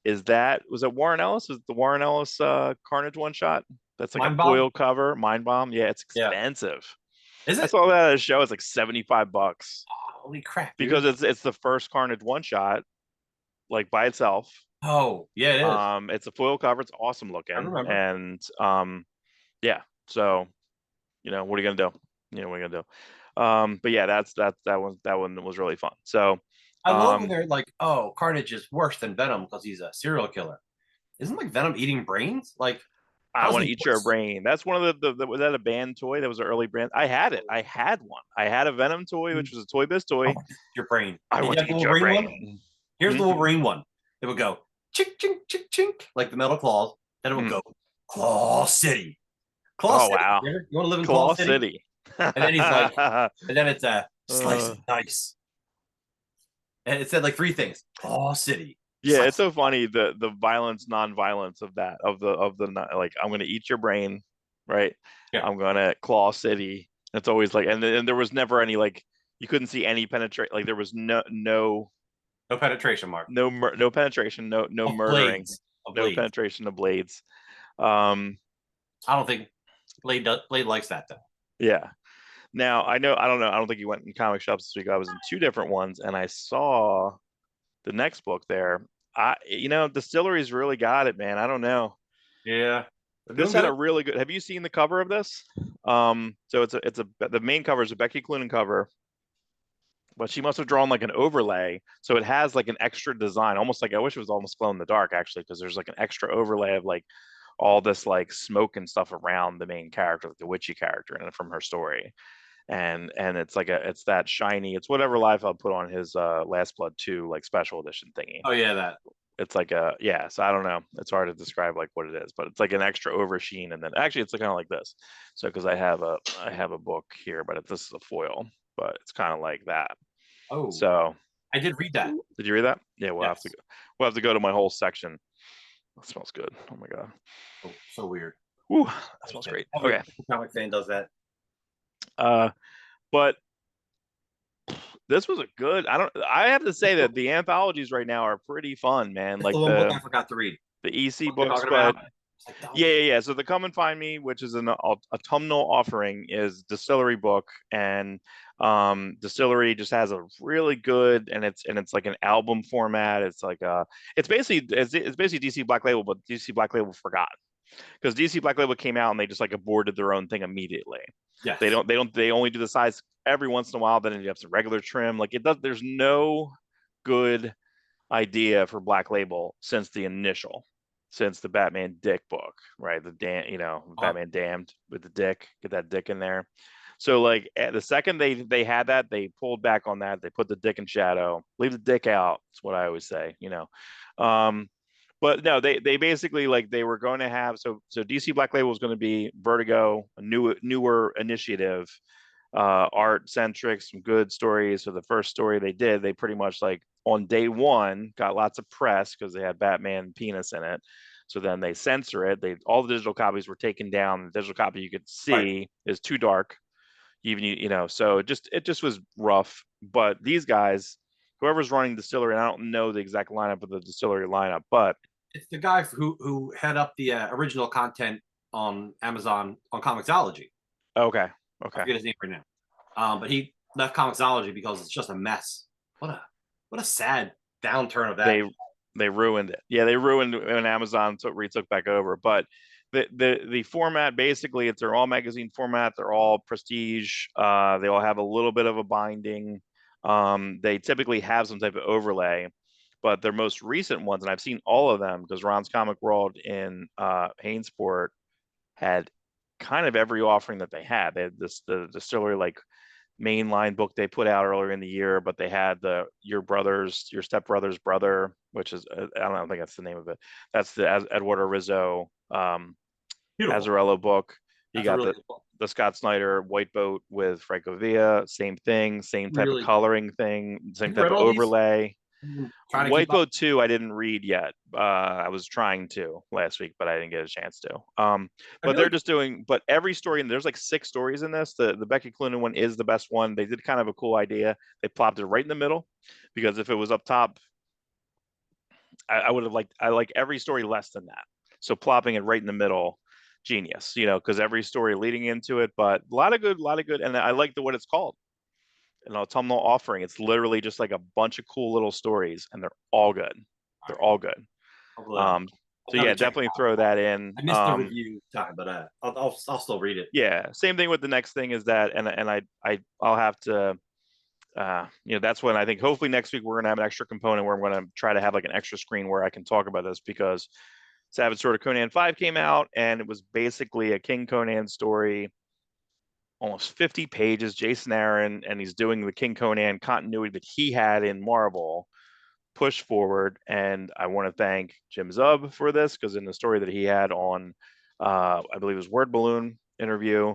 Was it Warren Ellis? Was it the Warren Ellis Carnage one shot? That's like a Mind Bomb? foil cover, Mind Bomb. Yeah, it's Yeah. expensive. Is I it? saw that at a show. It's like $75 Holy crap, because dude. it's the first Carnage one shot, like by itself. Oh, yeah, it is. It's a foil cover. It's awesome I looking, remember. and yeah. So what are you gonna do? What are you gonna do? But yeah, that one was really fun. So, I love when um, they're like, oh, Carnage is worse than Venom because he's a serial killer. Isn't like Venom eating brains? Like, I how's want he to eat your worse? brain. That's one of was that a band toy? That was an early brand. I had it. I had one. I had a Venom toy, which was a Toy Biz I toy. want to eat your brain. I Did want you to have the eat your Wolverine one? brain. Here's the Mm-hmm. Wolverine one. It would go chink, chink, chink, chink, like the metal claws. Then it would Mm-hmm. go Claw City. Claw Oh City. wow, You want to live in Claw Claw City? City. And then he's like, and then it's a slice uh, and dice. And it said like three things. Claw City. yeah, Slice it's so funny the violence, non-violence of that of the like I'm gonna eat your brain, right? yeah. I'm gonna Claw City. It's always like, and there was never any like you couldn't see any penetrate. Like there was No penetration mark. no penetration, no Of murdering, blades. Of no blades. penetration of blades. Um, I don't think Blade likes that though. yeah. Now I know I don't know. I don't think you went in comic shops this week. I was in two different ones, and I saw the next book there. Distilleries really got it, man. I don't know. Yeah. They're This doing had a good. really good. Have you seen the cover of this? So the main cover is a Becky Cloonan cover, but she must have drawn like an overlay, so it has like an extra design, almost like I wish it was almost glow in the dark actually, because there's like an extra overlay of like all this like smoke and stuff around the main character, like the witchy character, and from her story, and it's that shiny. It's whatever Liefeld put on his Last Blood 2 like special edition thingy. Oh yeah, that. It's like yeah, so I don't know, it's hard to describe like what it is, but it's like an extra oversheen, and then actually it's kind of like this. So because I have a book here, but this is a foil, but it's kind of like that. Oh, So I did read that. did you read that? Yeah, we'll have to Yes. go. We'll have to go to my whole section. That smells good. Oh my god. Oh, so weird. Ooh, that smells great. Every Okay. comic fan does that. Uh, but this was a good. I have to say that the anthologies right now are pretty fun, man. That's the Like one book I forgot to read. the EC What you're book talking squad. about? Like, oh, Yeah. So the Come and Find Me, which is an autumnal offering, is distillery book, and distillery just has a really good, and it's like an album format. It's like it's basically DC Black Label, but DC Black Label forgot, because DC Black Label came out and they just like aborted their own thing immediately. yes. They only do the size every once in a while. Then you have some regular trim. Like it does. There's no good idea for Black Label since the Batman Dick book, right? Batman Damned with the Dick, get that Dick in there. So like the second they had that, they pulled back on that. They put the Dick in shadow, leave the Dick out. That's what I always say. But no, they basically like they were going to have so DC Black Label was going to be Vertigo, a newer initiative, art centric, some good stories. So the first story they did, they pretty much like on day one got lots of press because they had Batman penis in it. So then they censor it. All the digital copies were taken down. The digital copy you could see is too dark. Even so it just was rough. But these guys, whoever's running distillery, I don't know the exact lineup of the distillery lineup, but it's the guy who head up the original content on Amazon on Comixology. Okay. I forget his name right now. But he left Comixology because it's just a mess. What a sad downturn of that. They ruined it. Yeah, they ruined when Amazon retook back over. But the format, basically, they're all magazine format. They're all prestige. They all have a little bit of a binding. They typically have some type of overlay, but their most recent ones, and I've seen all of them because Ron's Comic World in Hainsport had kind of every offering that they had. They had the distillery like mainline book they put out earlier in the year, but they had your stepbrother's brother, which is I don't think that's the name of it. That's the Eduardo Rizzo Azzarello book. You got the Scott Snyder White Boat with Franco Villa, same thing, same type of coloring thing, same type of overlay. White Boat 2 I didn't read yet. I was trying to last week, but I didn't get a chance to. But they're just doing, but every story, and there's like 6 stories in this. The Becky Cloonan one is the best one. They did kind of a cool idea. They plopped it right in the middle, because if it was up top, I would have I like every story less than that. So plopping it right in the middle, genius, because every story leading into it, but a lot of good, and I like what it's called. An autumnal offering. It's literally just like a bunch of cool little stories, and they're all good. They're all good. So yeah, definitely throw that in. I missed the review time, but I'll still read it. Yeah, same thing with the next thing is that, and I'll have to, that's when I think hopefully next week we're gonna have an extra component where I'm gonna try to have like an extra screen where I can talk about this, because Savage Sword of Conan 5 came out, and it was basically a King Conan story, almost 50 pages, Jason Aaron, and he's doing the King Conan continuity that he had in Marvel push forward. And I want to thank Jim Zub for this, because in the story that he had on, I believe it was Word Balloon interview,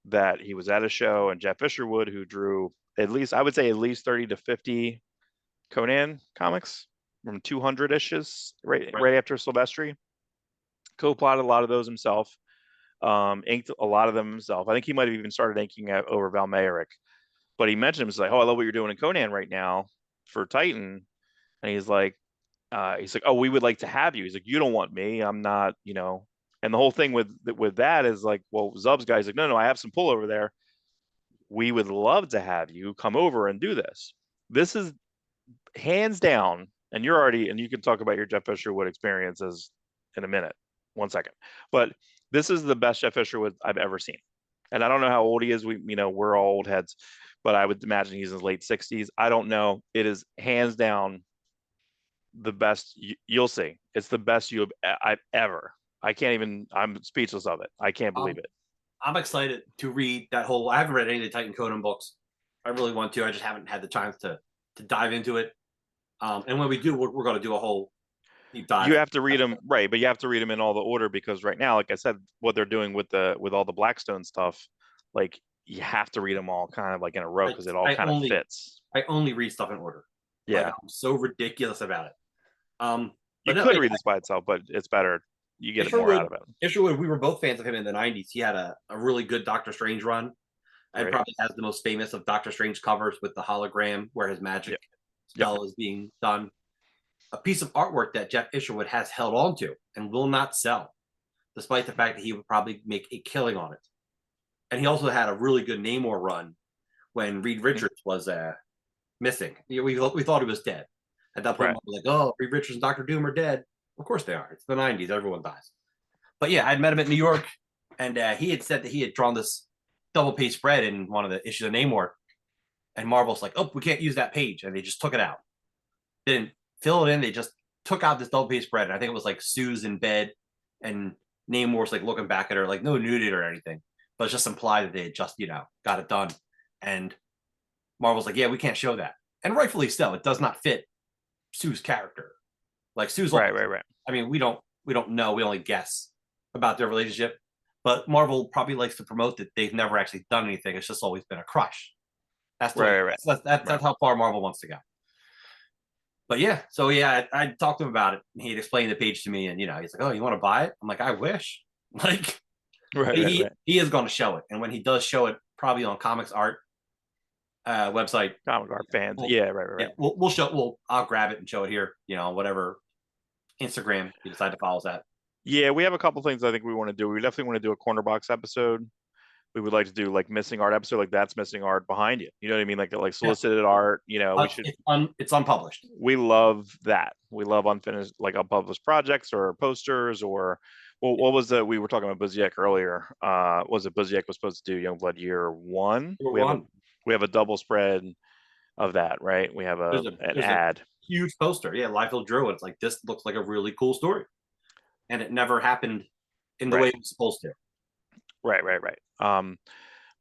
that he was at a show, and Jeff Fisherwood, who drew at least 30 to 50 Conan comics from 200 issues right after Silvestri, co-plotted a lot of those himself. Inked a lot of them himself. I think he might have even started inking over Val Mayerick, but he mentioned him. He's like, "Oh, I love what you're doing in Conan right now for Titan," and he's like, "Oh, we would like to have you." He's like, "You don't want me. I'm not, And the whole thing with that is like, well, Zub's guy's like, "No, I have some pull over there. We would love to have you come over and do this. This is hands down." And you can talk about your Jeff Fisherwood experiences in a minute. 1 second, but this is the best Jeff Fisherwood I've ever seen. And I don't know how old he is. We're all old heads, but I would imagine he's in his late 60s. I don't know. It is hands down the best. You'll see. It's the best I've ever. I'm speechless of it. I can't believe it. I'm excited to read that whole. I haven't read any of the Titan Conan books. I really want to. I just haven't had the chance to dive into it. And when we do, we're going to do a whole deep dive. You have to read them, right? But you have to read them in all the order, because right now, like I said, what they're doing with all the Blackstone stuff, like you have to read them all kind of like in a row, because it all kind of fits. I only read stuff in order. Yeah, I'm so ridiculous about it. You could read this by itself, but it's better. You get more out of it. Fisherwood, we were both fans of him in the 90s. He had a really good Doctor Strange run, and probably has the most famous of Doctor Strange covers with the hologram where his magic spell is being done. A piece of artwork that Jeff Fisherwood has held on to and will not sell, despite the fact that he would probably make a killing on it. And he also had a really good Namor run when Reed Richards was missing. We thought he was dead. At that point, we were like, "Oh, Reed Richards and Dr. Doom are dead." Of course they are. It's the 90s. Everyone dies. But yeah, I'd met him at New York, and he had said that he had drawn this double page spread in one of the issues of Namor. And Marvel's like, "Oh, we can't use that page." And they just took it out. Didn't fill it in. They just took out this double page spread. And I think it was like Sue's in bed, and Namor's like looking back at her, like no nudity or anything. But it's just implied that they had just, got it done. And Marvel's like, "Yeah, we can't show that." And rightfully so. It does not fit Sue's character. Like Sue's right. I mean, we don't know. We only guess about their relationship. But Marvel probably likes to promote that they've never actually done anything. It's just always been a crush. That's that's how far Marvel wants to go. But yeah, so yeah, I talked to him about it. He'd explained the page to me, and he's like, "Oh, you want to buy it?" I'm like, "I wish." Like, Right, right, he right. he is going to show it, and when he does show it, probably on Comics Art website, Comic art fans. we'll, Yeah, right, right, yeah, right. we'll show. I'll grab it and show it here. Whatever Instagram you decide to follow us at. Yeah, we have a couple things I think we want to do. We definitely want to do a corner box episode. We would like to do like missing art episode, like that's missing art behind you. You know what I mean? Like Yeah, solicited art. We should. it's unpublished. We love that. We love unfinished, like unpublished projects or posters or. Well, what was the we were talking about Buziek earlier? Was it Buziek was supposed to do Youngblood year one? Number We have a one, we have a double spread of that, right? We have an there's a ad. huge poster. Yeah, Liefeld drew it. It's like this looks like a really cool story, and it never happened in the way Right, it was supposed to. right, right, right.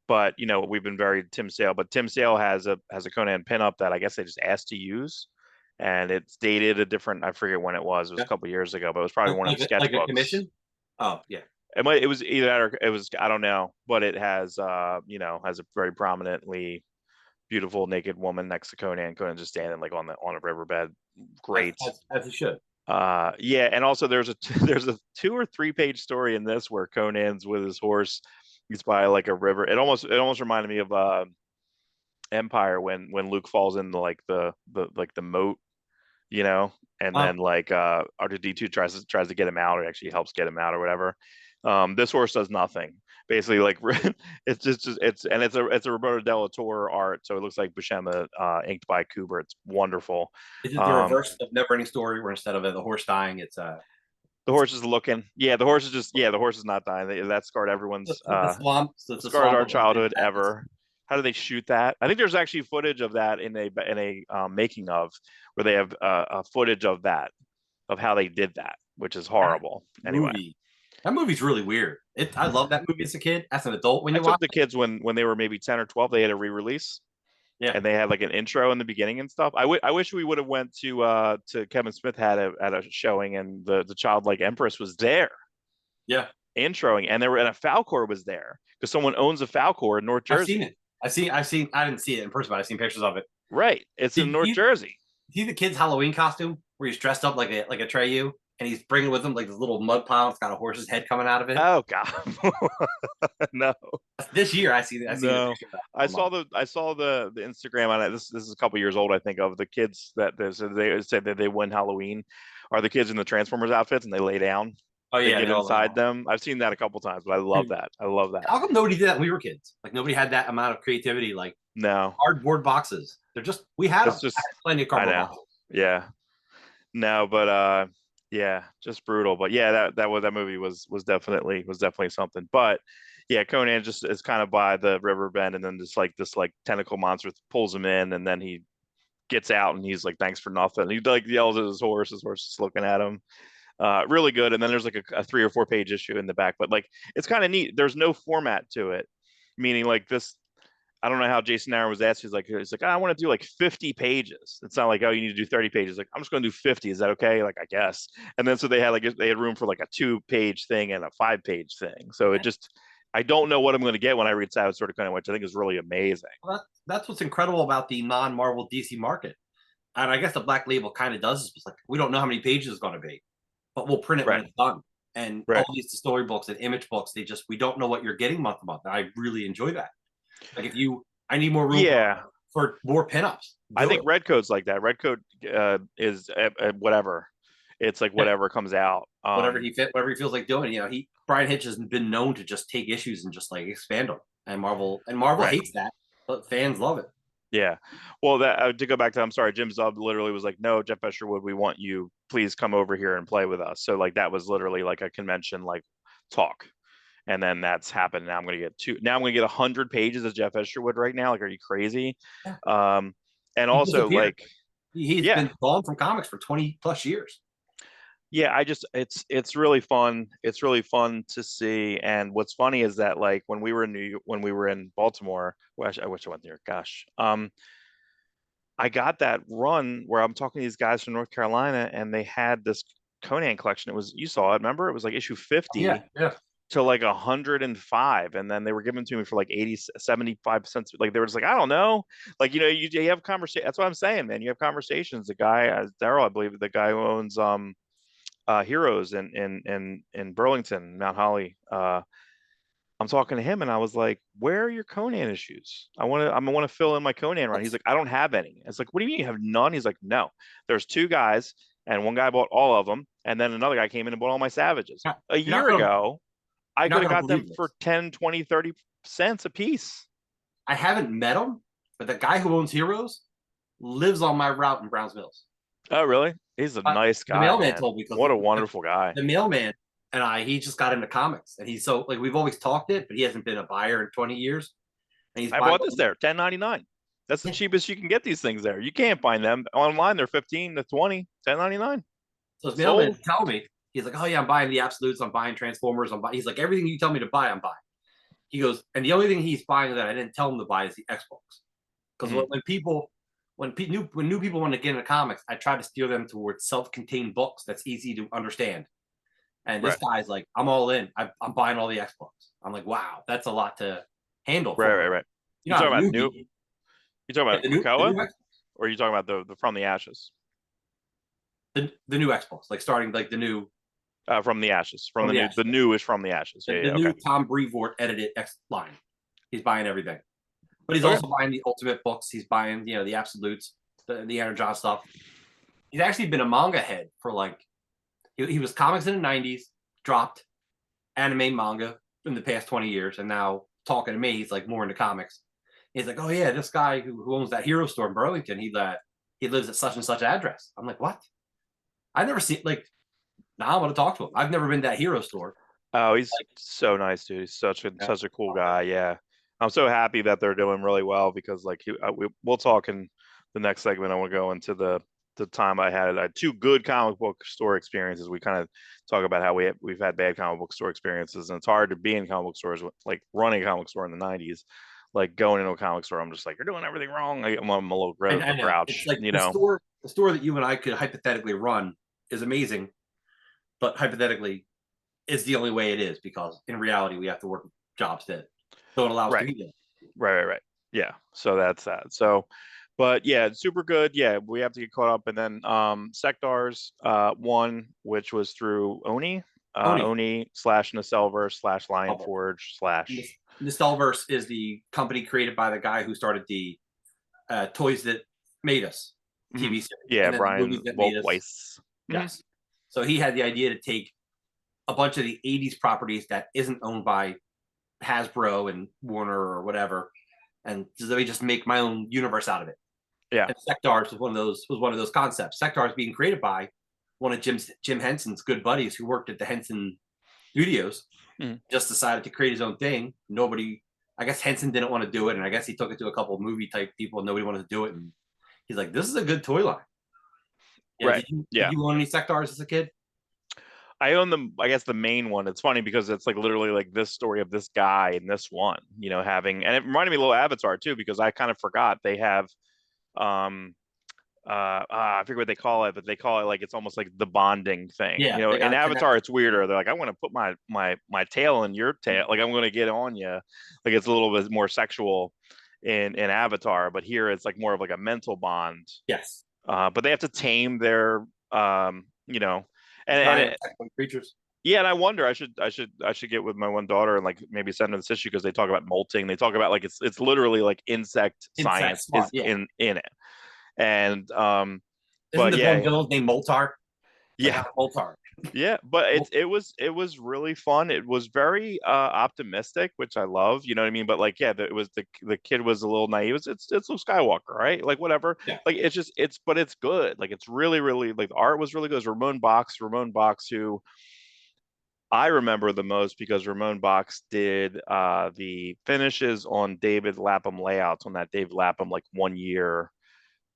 But we've been very Tim Sale, but Tim Sale has a Conan pinup that I guess they just asked to use, and it's dated a different. I forget when it was. It was Yeah. a couple years ago, but it was probably one of the Like a sketchbooks. commission. Oh yeah, It was either that or it was I don't know, but it has has a very prominently beautiful naked woman next to Conan. Conan just standing like on a riverbed. Great. as it should. Yeah, and also there's a there's a 2 or 3 page story in this where Conan's with his horse. He's by like a river. It almost reminded me of Empire when Luke falls into like the moat, and Um, then like R2D2 tries to get him out, or actually helps get him out or whatever. This horse does nothing. Basically, like it's a Roberto Della Torre art, so it looks like Buscema inked by Kuber. It's wonderful. is it the Um, reverse of Neverending Story, where instead of the horse dying, it's the horse is looking. Yeah, the horse is not dying. That scarred everyone's the swamp. So it's the scars swamp our of infinite childhood sadness. ever. How do they shoot that? I think there's actually footage of that in a making of where they have a footage of how they did that, which is That horrible. Anyway, movie, that movie's really weird. I love that movie as a kid. As an adult, when I you took watch the it, kids when they were maybe 10 or 12. They had a re-release yeah, and they had like an intro in the beginning and stuff. I wish we would have went to Kevin Smith had a showing and the childlike Empress was there yeah. introing and a Falcor was there because someone owns a Falcor in North I've seen Jersey. it. I've seen. I didn't see it in person, but I've seen pictures of it. Right, it's in Did North you Jersey. see the kid's Halloween costume where he's dressed up like a Treyu, and he's bringing with him like this little mud pile. It's got a horse's head coming out of it. Oh God, no, This year, I seen the no. picture of that I online. saw the Instagram on it. This is a couple years old, I think, of the kids that they said that they win Halloween. Are the kids in the Transformers outfits and they lay down? Oh They yeah, get they all inside them. I've seen that a couple times, but I love that. I love that. How come nobody did that when we were kids? Like nobody had that amount of creativity. Like No, cardboard boxes. They're just we had them. it's I just had plenty of I cardboard know. boxes. Yeah, no, but yeah, just brutal. But yeah, that movie was definitely something. But yeah, Conan just is kind of by the river bend, and then just like this like tentacle monster pulls him in, and then he gets out, and he's like, "Thanks for nothing." He like yells at his horse. His horse is looking at him. Really good. And then there's like a 3 or 4 page issue in the back, but like it's kind of neat. There's no format to it, meaning like this. I don't know how Jason Aaron was asked. He's like, I want to do like 50 pages. It's not like, oh, you need to do 30 pages. Like, I'm just going to do 50. Is that okay? Like, I guess. And then so they had room for like a 2 page thing and a 5 page thing. So it just, I don't know what I'm going to get when I read Savage Sword of Conan, which I think is really amazing. Well, that's what's incredible about the non-Marvel DC market. And I guess the Black Label kind of does this. It's like we don't know how many pages it's going to be, but we'll print it when Right. it's done. And Right. all these storybooks and image books, we don't know what you're getting month to month. And I really enjoy that. Like I need more room Yeah. for more pinups. I think Redcoat's like that. Redcoat is whatever. It's like whatever comes out. Whatever he feels like doing. Brian Hitch has been known to just take issues and just like expand them. And Marvel Right. hates that, but fans love it. Yeah. Well, that to go back to, I'm sorry, Jim Zub literally was like, no, Jeff Escherwood, we want you. Please come over here and play with us. So like that was literally like a convention like talk. And then that's happened. Now I'm going to get now I'm going to get 100 pages of Jeff Escherwood right now. Like, are you crazy? Yeah. And He also disappeared. like, He's yeah, been gone from comics for 20 plus years. yeah, it's really fun. It's really fun to see. And what's funny is that like when we were in Baltimore, I wish I went there. Gosh. I got that run where I'm talking to these guys from North Carolina and they had this Conan collection. You saw it, remember? It was like issue 50. Yeah. to like 105, and then they were given to me for like 80, 75 cents. Like they were just like, I don't know. Like, you have conversation. That's what I'm saying, man. You have conversations. The guy, Daryl, I believe, the guy who owns Heroes in Burlington, Mount Holly. I'm talking to him and I was like, where are your Conan issues? I want to fill in my Conan run. He's like, I don't have any. It's like, what do you mean you have none? He's like, no, there's two guys and one guy bought all of them. And then another guy came in and bought all my Savages. A year ago, I you're could not have gonna got them believe this. for 10, 20, 30 cents a piece. I haven't met him, but the guy who owns Heroes lives on my route in Browns Mills. Oh, really? He's a nice The guy, mailman man. told me because What a wonderful guy. the mailman and he just got into comics, and he's so like we've always talked it, but he hasn't been a buyer in 20 years. And he's I buying bought this there, 10.99. That's the cheapest you can get these things there. You can't find them online. They're 15 to 20, 10.99. So his mailman tell me, he's like, oh yeah, I'm buying the Absolutes, I'm buying Transformers, he's like, everything you tell me to buy, I'm buying. He goes, and the only thing he's buying that I didn't tell him to buy is the Xbox. Because when new people want to get into comics, I try to steer them towards self-contained books that's easy to understand. And this guy's like, I'm all in. I'm buying all the Xbox. I'm like, wow, that's a lot to handle. Right. You You talking about new? You talking about Krakoa, or are you talking about the From the Ashes? The new Xbox, like starting like the new From the Ashes, from the new is From the Ashes. The new Tom Brevoort edited X line. He's buying everything, but he's also buying the Ultimate books. He's buying the Absolutes, the Energon stuff. He's actually been a manga head for like he was comics in the 90s, dropped anime manga in the past 20 years, and now talking to me, he's like more into comics. He's like, oh yeah, this guy who owns that Hero store in Burlington, he lives at such and such address. I'm like, what? I've never seen like. Now I'm gonna talk to him. I've never been to that Hero store. Oh, he's so nice, dude. He's such a cool guy. Yeah, I'm so happy that they're doing really well because like we'll talk in the next segment. I want to go into the time I had two good comic book store experiences. We kind of talk about how we've had bad comic book store experiences, and it's hard to be in comic book stores, like running a comic store in the 90s. Like going into a comic store, I'm just like, you're doing everything wrong. I'm a little grouch, it's like the store that you and I could hypothetically run is amazing, but hypothetically is the only way it is because in reality we have to work jobs that don't allow us to be there. Right. Yeah. So that's that. So, but yeah, super good. Yeah, we have to get caught up, and then SECTAURS one, which was through Oni / Nacelverse / Lion Forge / Nacelverse is the company created by the guy who started the Toys That Made Us TV series. Yeah, Brian Weiss. Yes. So he had the idea to take a bunch of the 80s properties that isn't owned by Hasbro and Warner or whatever, and let me just make my own universe out of it. Yeah. And SECTAURS was one of those concepts. SECTAURS being created by one of Jim Henson's good buddies who worked at the Henson Studios. Just decided to create his own thing. I guess Henson didn't want to do it, and I guess he took it to a couple of movie type people, and nobody wanted to do it. And he's like, "This is a good toy line." Right. Did you own any SECTAURS as a kid? I own them. I guess the main one. It's funny because it's like literally like this story of this guy in this one. Having, and it reminded me a little Avatar too because I kind of forgot they have I forget what they call it, but they call it like it's almost like the bonding thing. Yeah, in Avatar it's weirder. They're like, I want to put my tail in your tail, like I'm going to get on you. Like it's a little bit more sexual in Avatar, but here it's like more of like a mental bond. Yes. But they have to tame their and creatures. Yeah, and I wonder I should get with my one daughter and like maybe send her this issue because they talk about molting. They talk about like it's literally like insect science is in it. And Isn't but the one villain named Moltar? Yeah, Moltar. Yeah, but it was really fun. It was very optimistic, which I love. You know what I mean? But like, yeah, it was the kid was a little naive. It's Luke Skywalker, right? Like whatever. Yeah. Like but it's good. Like it's really like the art was really good. It was Ramon Box, who I remember the most because Ramon Box did the finishes on David Lapham layouts on that David Lapham like 1 year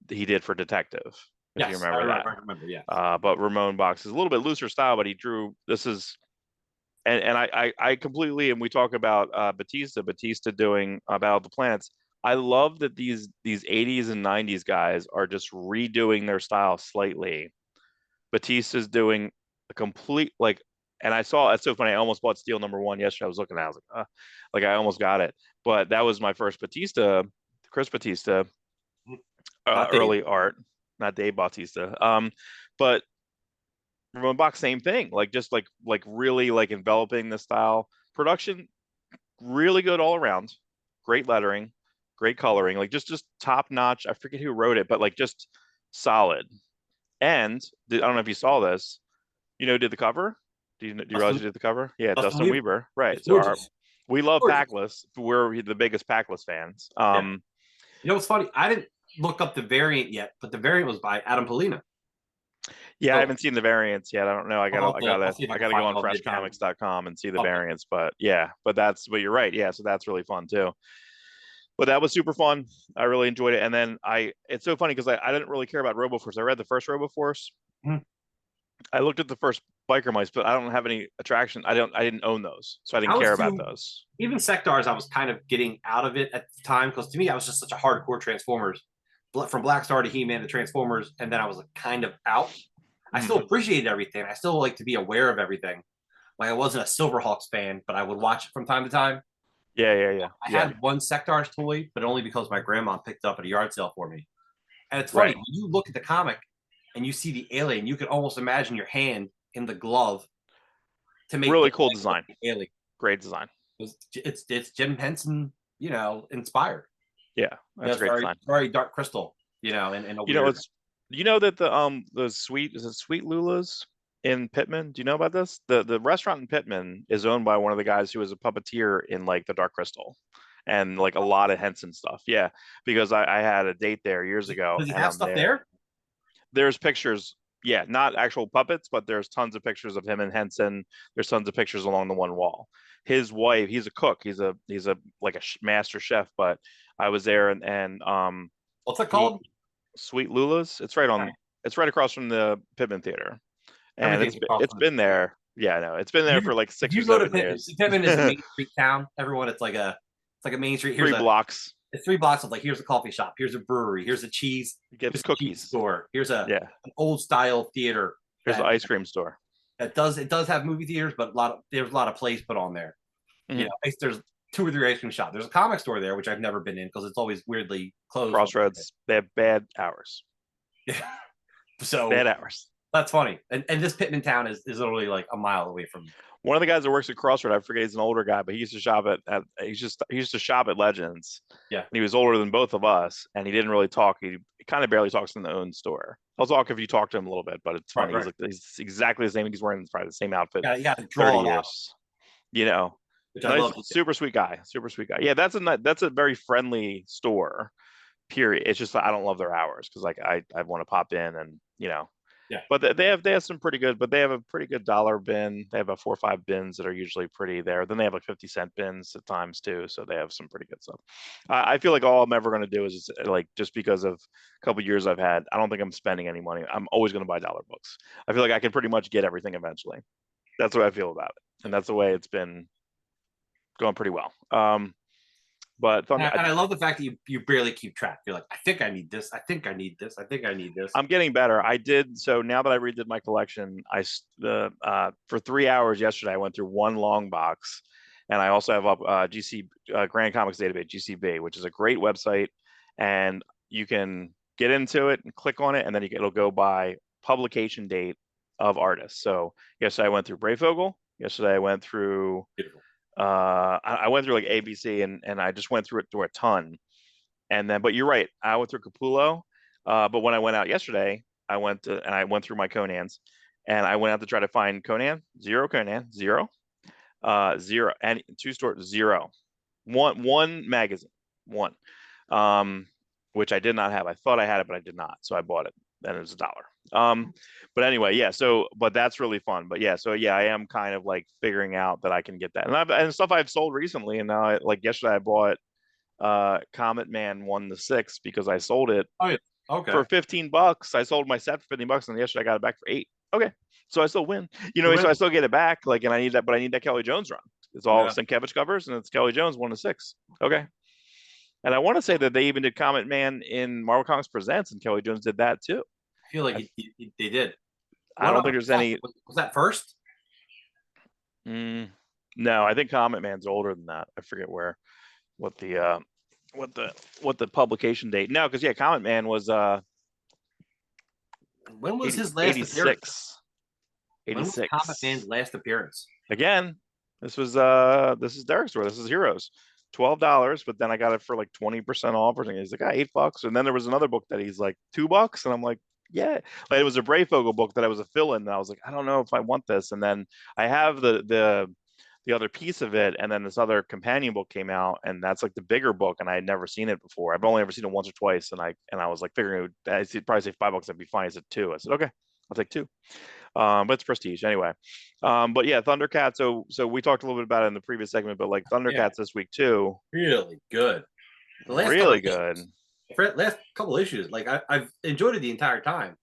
he did for Detective. If you remember that. I remember, yeah. But Ramon Box is a little bit looser style, but he drew and I completely, and we talk about Batista doing Battle of the Planets. I love that these 80s and 90s guys are just redoing their style slightly. Batista's doing a complete like And I saw it's so funny. I almost bought Steel #1 yesterday. I was looking at it, I was like I almost got it. But that was my first Batista, Chris Batista, Not Dave. early art, not Dave Bautista. But from box, same thing. Like just like really like enveloping the style. Production really good all around. Great lettering, great coloring. Like just top notch. I forget who wrote it, but like just solid. And I don't know if you saw this. You know, did the cover? Do you realize Dustin, you did the cover? Yeah, Dustin Dustin Weaver. Weaver. Right. It's So our gorgeous. we love Gorgeous. Packless. We're the biggest Packless fans. Yeah. You know what's funny? I didn't look up the variant yet, but the variant was by Adam Polina. Yeah, I So haven't seen the variants yet. I don't know. I'll see if I I can gotta go find on it on Midtown. freshcomics.com and see the Okay. variants. But yeah, but you're right. Yeah, so that's really fun too. But that was super fun. I really enjoyed it. And then it's so funny because I didn't really care about RoboForce. I read the first RoboForce. Mhm. I looked at the first Biker Mice, but I don't have any attraction. I didn't own those, so I I didn't care was about too, those. even Sectars, I was kind of getting out of it at the time because to me, I was just such a hardcore Transformers. From Black Star to He-Man to Transformers, and then I was kind of out. I still appreciated everything. I still like to be aware of everything. Like I wasn't a Silverhawks fan, but I would watch it from time to time. I Yeah. had one Sectars toy, but only because my grandma picked it up at a yard sale for me. And it's funny, Right. when you look at the comic and you see the alien, you can almost imagine your hand in the glove to make Really the cool design. alien. Great design. It's Jim Henson, inspired. Yeah, that's great Very design. very Dark Crystal, and a You know, weird. you know that the Sweet Lula's in Pittman? Do you know about this? The restaurant in Pittman is owned by one of the guys who was a puppeteer in like the Dark Crystal and like a lot of Henson stuff. Yeah, because I had a date there years ago Does he and have I'm stuff there. there? There's pictures. Yeah, not actual puppets, but there's tons of pictures of him and Henson. There's tons of pictures along the one wall. His wife, he's a cook. He's a like a master chef. But I was there and What's it he called? Sweet Lula's. It's right across from the Pittman Theater, and Everything's across it's from been the. there. Yeah, I know it's been If there you for like if six or you go to 7 years. Pittman is a main street town. Everyone, it's like a main street. Three blocks. It's 3 blocks of like here's a coffee shop, here's a brewery, here's a cheese, You get here's a cheese cookies. store, here's Yeah, an old style theater here's the that ice cream store. does have movie theaters, but there's a lot of plays put on there. Mhm. There's 2 or 3 ice cream shops. There's a comic store there, which I've never been in because it's always weirdly closed. Crossroads. They have bad hours. Yeah. So Bad hours. that's funny. And this Pittman town is literally like a mile away from me. One of the guys that works at Crossroad, I forget, he's an older guy, but he used to shop he used to shop at Legends. Yeah. And he was older than both of us, and he didn't really talk. He kind of barely talks in the own store. I'll talk if you talk to him a little bit, but it's funny. Right. He's exactly the same. He's wearing probably the same outfit. You got to draw 30 it out, years. You know, which I nice, love. super sweet guy. Super sweet guy. Yeah, that's a very friendly store. Period. It's just I don't love their hours because like I want to pop in and Yeah. But they have some pretty good, but they have a pretty good dollar bin. They have about 4 or 5 bins that are usually pretty there. Then they have like 50-cent bins at times too. So they have some pretty good stuff. I feel like all I'm ever going to do is just because of a couple of years I've had, I don't think I'm spending any money. I'm always going to buy dollar books. I feel like I can pretty much get everything eventually. That's the way I feel about it. And that's the way it's been going pretty well. But And I love the fact that you barely keep track. You're like, I think I need this. I think I need this. I think I need this. I'm getting better. I did so now that I redid my collection. For 3 hours yesterday, I went through one long box, and I also have up GC Grand Comics Database (GCB), which is a great website, and you can get into it and click on it, and then it'll go by publication date of artists. So yesterday I went through Brayfogle. Yesterday I went through. Beautiful. I went through like ABC and I just went through it through a ton. And then, but you're right, I went through Capullo. But when I went out yesterday, I went through my Conans and I went out to try to find Conan, zero Conan, zero, zero, and 2 stores, zero, one magazine, one, which I did not have. I thought I had it, but I did not. So I bought it and it was $1. But anyway, yeah. So, but that's really fun. But yeah, so yeah, I am kind of like figuring out that I can get that, and stuff I've sold recently. And now, like yesterday, I bought Comet Man 1 to 6 because I sold it Oh yeah. Okay. for $15. I sold my set for $15, and yesterday I got it back for 8. Okay, so I still win. So I still get it back. Like, and I need that, but I need that Kelly Jones run. It's all Sienkiewicz covers, and it's Kelly Jones 1 to 6. Okay. And I want to say that they even did Comet Man in Marvel Comics Presents, and Kelly Jones did that too. I feel like they did. I don't think there's any. Was that first? No, I think Comet Man's older than that. I forget what the what the publication date. No, because yeah, Comet Man was When was 80, his last appearance? 86. When was Comet 86. Man's last appearance? Again, this is Derek's store. This is Heroes. $12, but then I got it for like 20% off or something. He's like, $8. And then there was another book that he's like $2. And I'm like, yeah. Like, it was a Brayfogle book that I was a fill-in. And I was like, I don't know if I want this. And then I have the other piece of it, and then this other companion book came out, and that's like the bigger book, and I had never seen it before. I've only ever seen it once or twice, and I was like figuring I'd probably say $5 that'd be fine. I said two. I said okay, I'll take two. But it's prestige anyway. But yeah, Thundercats. So we talked a little bit about it in the previous segment, but like Thundercats this week too, really good. The last really good. Last couple issues, like I've enjoyed it the entire time,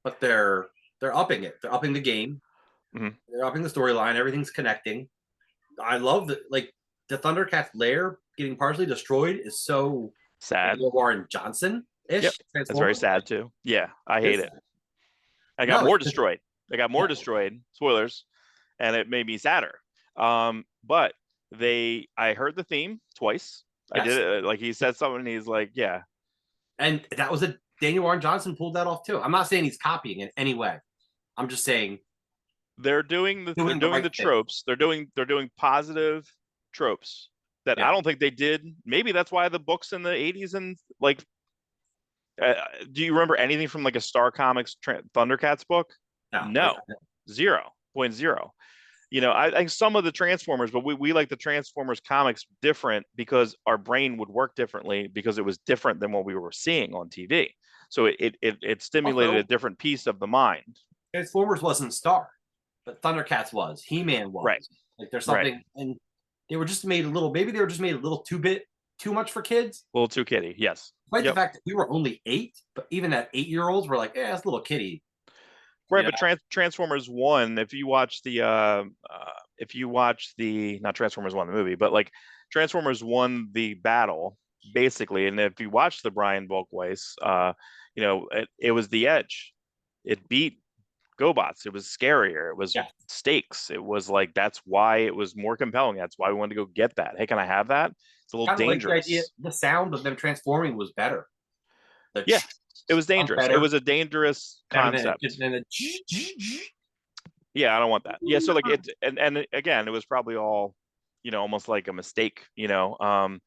but they're upping it. They're upping the game. They're upping the storyline. Everything's connecting. I love that. Like the Thundercats lair getting partially destroyed is so sad. Warren Johnson ish. Yep. That's very sad too. Yeah, I hate it. I got more destroyed. They got more destroyed. Spoilers, and it made me sadder. But I heard the theme twice. Yes. I did it. Like he said something. And he's like, yeah. And that was Daniel Warren Johnson pulled that off too. I'm not saying he's copying in any way. I'm just saying they're doing the tropes. They're doing positive tropes that I don't think they did. Maybe that's why the books in the 80s and like. Do you remember anything from like a Star Comics Thundercats book? No. 0.0. You know, I think some of the Transformers, but we like the Transformers comics different because our brain would work differently because it was different than what we were seeing on TV. So it stimulated a different piece of the mind. Transformers wasn't Star, but Thundercats was. He-Man was. Right. Like there's something, and they were just made a little. Maybe they were just made a little too much for kids. A little too kiddie, yes. Despite the fact that we were only 8, but even at 8-year-olds, we're like, yeah, it's a little kiddie. Right, but Transformers 1, if you watch not Transformers 1 the movie, but like Transformers 1 the battle, basically, and if you watch the Brian Volkweis, you know, it was the edge. It beat GoBots. It was scarier. It was stakes. It was like that's why it was more compelling. That's why we wanted to go get that. Hey, can I have that? It's a little dangerous. Like the sound of them transforming was better. It was dangerous. It was a dangerous concept. Yeah, I don't want that. Yeah, so like it, and again, it was probably all, you know, almost like a mistake, you know.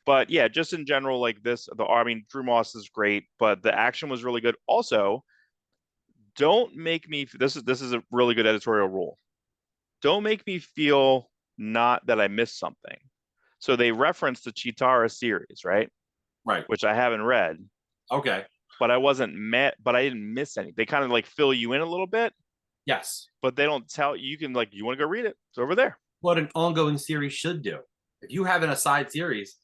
But yeah, just in general, like I mean, Drew Moss is great, but the action was really good. Also, don't make me. This is a really good editorial rule. Don't make me feel not that I missed something. So they referenced the Chitara series, right? Right. Which I haven't read. Okay. But I didn't miss any. They kind of like fill you in a little bit. Yes. But they don't tell you can like, you want to go read it. It's over there. What an ongoing series should do. If you have an aside series.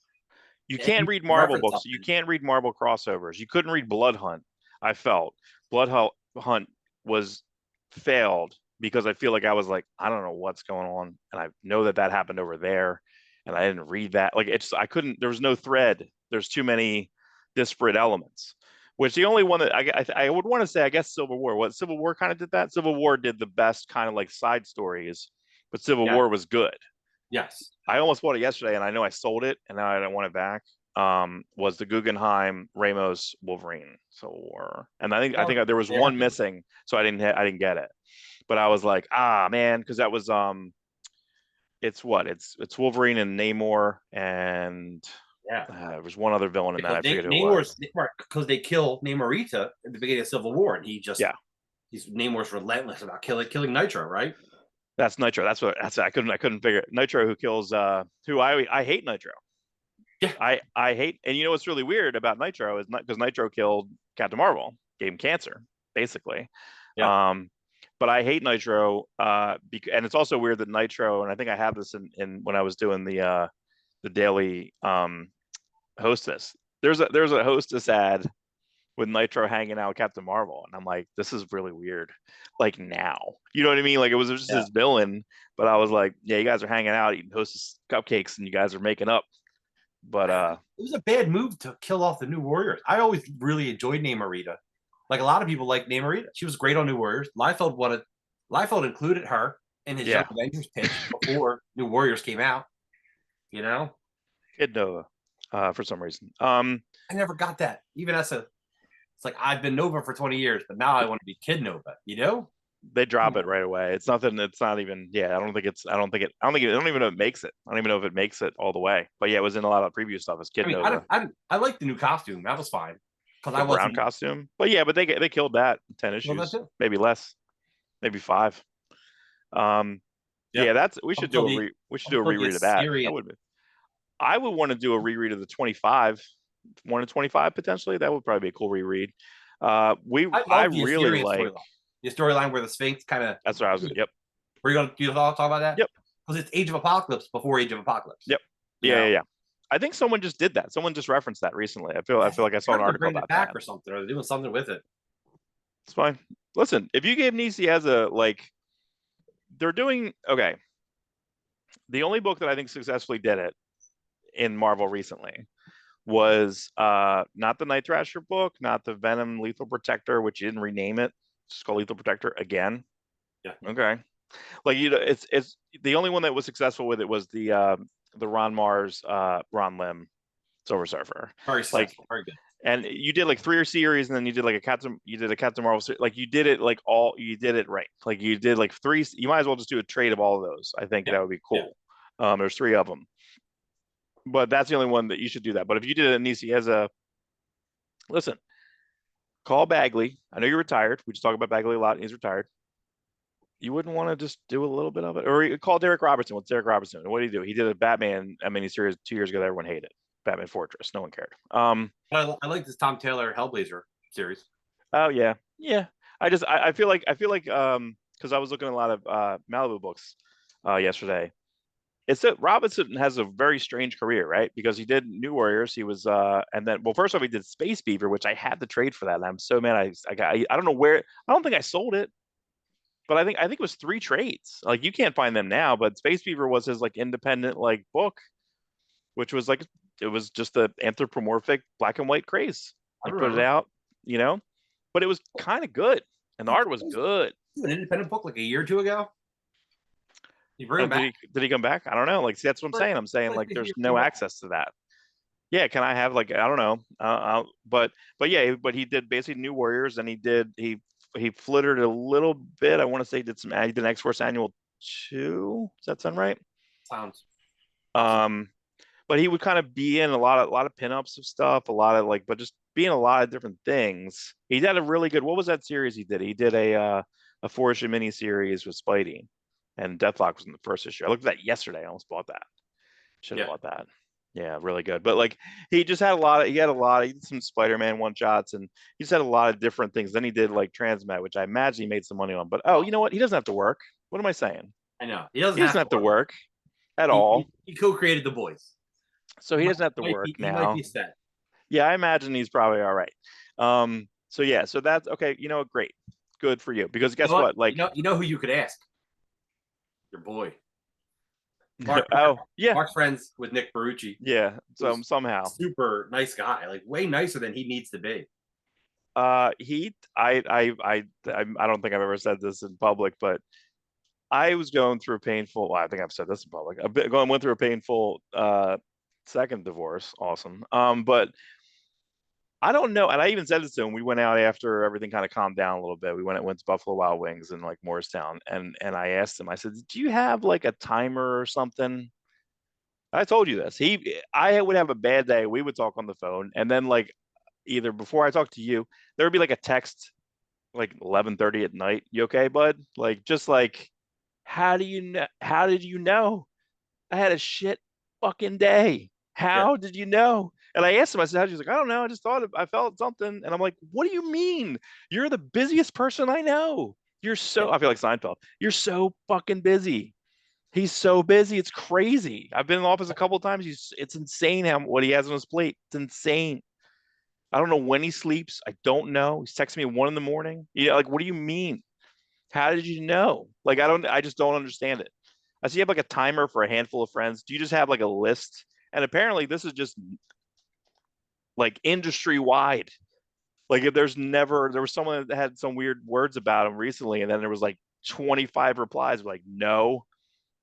You can't read Marvel books. You can't read Marvel crossovers. You couldn't read Blood Hunt. I felt Blood Hunt was failed because I feel like I was like, I don't know what's going on. And I know that happened over there. And I didn't read that. Like I couldn't, there was no thread. There's too many disparate elements. Which the only one that I would want to say, I guess Civil War. What Civil War kind of did that? Civil War did the best kind of like side stories, but Civil War was good. Yes. I almost bought it yesterday, and I know I sold it, and now I don't want it back. Was the Guggenheim Ramos Wolverine Civil War, and I think there was one missing, so I didn't get it. But I was like, man, because that was it's Wolverine and Namor and. There was one other villain in that. I forget who it was. Because they kill Namorita at the beginning of Civil War, and Namor's relentless about killing Nitro, right? That's Nitro. I couldn't figure it. Nitro who kills who I hate Nitro. Yeah. I hate, and you know what's really weird about Nitro is because Nitro killed Captain Marvel, gave him cancer, basically. Yeah. But I hate Nitro, and it's also weird that Nitro, and I think I have this in when I was doing the daily hostess. There's a hostess ad with Nitro hanging out with Captain Marvel, and I'm like, this is really weird. Like now, you know what I mean? Like it was just his villain, but I was like, yeah, you guys are hanging out eating hostess cupcakes, and you guys are making up. But it was a bad move to kill off the New Warriors. I always really enjoyed Namorita. Like a lot of people like Namorita. She was great on New Warriors. Liefeld included her. in his Yeah. Young Avengers pitch before New Warriors came out. You know, Kid Nova, for some reason. I never got that. Even as a, it's like I've been Nova for 20 years, but now I want to be Kid Nova. You know? They drop it right away. It's nothing. It's not even. Yeah, I don't think it's. I don't think it. I don't think. It, I don't even know if it makes it. I don't even know if it makes it all the way. But yeah, it was in a lot of preview stuff as Kid I mean, Nova. I like the new costume. That was fine because The I brown wasn't. costume. But yeah, but they killed that 10 Well, issues, that's it. maybe less, maybe 5. Yeah. Yeah, that's we should do Until a the we should do a until the reread of that. Assyrian. That would be. I would want to do a reread of the 25, 1 to 25 potentially. That would probably be a cool reread. I I love the really Assyrian like. storyline. The storyline where the Sphinx kind of. That's what I was. Yep. We're gonna do you talk about that? Yep. Because it's Age of Apocalypse before Age of Apocalypse. Yep. Yeah. I think someone just did that. Someone just referenced that recently. I feel like I saw an article bring it about back that. or something, or they're doing something with it. It's fine. Listen, if you gave Nisi as a they're doing okay. The only book that I think successfully did it in Marvel recently was not the Night Thrasher book, not the Venom Lethal Protector, which you didn't rename it. It's called Lethal Protector again. Yeah. Okay. Like it's the only one that was successful with it was the Ron Mars Ron Lim Silver Surfer. Very successful. Very good. And you did like 3 series, and then you did like a Captain Marvel series. Like you did it you did it right. Like you did like 3. You might as well just do a trade of all of those. I think that would be cool. Yeah. There's 3 of them, but that's the only one that you should do that. But if you did it, Nisi as a listen, call Bagley. I know you're retired. We just talk about Bagley a lot. He's retired. You wouldn't want to just do a little bit of it, or call Derek Robertson. What's Derek Robertson? And what did he do? He did a Batman miniseries 2 years ago that everyone hated. Batman Fortress. No one cared. I like this Tom Taylor Hellblazer series. Oh yeah. I feel like because I was looking at a lot of Malibu books yesterday. It's that Robinson has a very strange career, right? Because he did New Warriors. He was and then first off he did Space Beaver, which I had to trade for that. And I'm so mad I don't know where. I don't think I sold it, but I think it was 3 trades. Like you can't find them now, but Space Beaver was his like independent like book, which was like it was just the anthropomorphic black and white craze. He put it out, but it was kind of good, and the art was good. An independent book like a year or 2 ago. You bring him back? Did he come back? I don't know. Like, see, that's what I'm saying. I'm saying like there's no access to that. Yeah, can I have like I don't know. But yeah, but he did basically New Warriors, and he flittered a little bit. I want to say he did an X-Force Annual 2. Does that sound right? Sounds. But he would kind of be in a lot of pinups of stuff, a lot of but just being a lot of different things. He did a really good. What was that series he did? He did a 4-issue mini series with Spidey, and Deathlock was in the first issue. I looked at that yesterday. I almost bought that. Should have bought that. Yeah, really good. But he just had a lot of. He did some Spider-Man one-shots, and he just had a lot of different things. Then he did Transmet, which I imagine he made some money on. But you know what? He doesn't have to work. What am I saying? I know he doesn't have to work at all. He co-created the boys. So he doesn't have to work now. He might be set. Yeah, I imagine he's probably all right. So that's okay. You know what? Great, good for you. Because guess what? You know who you could ask? Your boy. Mark's friends with Nick Barucci. Yeah, so somehow super nice guy, way nicer than he needs to be. I don't think I've ever said this in public, but I was going through a painful. Well, I think I've said this in public. Went through a painful second divorce. Awesome. But I don't know. And I even said this to him. We went out after everything kind of calmed down a little bit. We went to Buffalo Wild Wings in Morristown. And I asked him, I said, do you have a timer or something? I told you this. I would have a bad day. We would talk on the phone. And then either before I talk to you, there would be a text 11:30 at night. You okay, bud? How did you know? I had a shit fucking day. How did you know? And I asked him, I said, he's like, I don't know. I just I felt something. And I'm like, what do you mean? You're the busiest person I know. I feel like Seinfeld. You're so fucking busy. He's so busy. It's crazy. I've been in the office a couple of times. It's insane what he has on his plate. It's insane. I don't know when he sleeps. I don't know. He's texting me at 1 a.m. What do you mean? How did you know? I just don't understand it. I see you have a timer for a handful of friends. Do you just have a list? And apparently this is just industry wide. If there was someone that had some weird words about him recently, and then there was 25 replies like, no,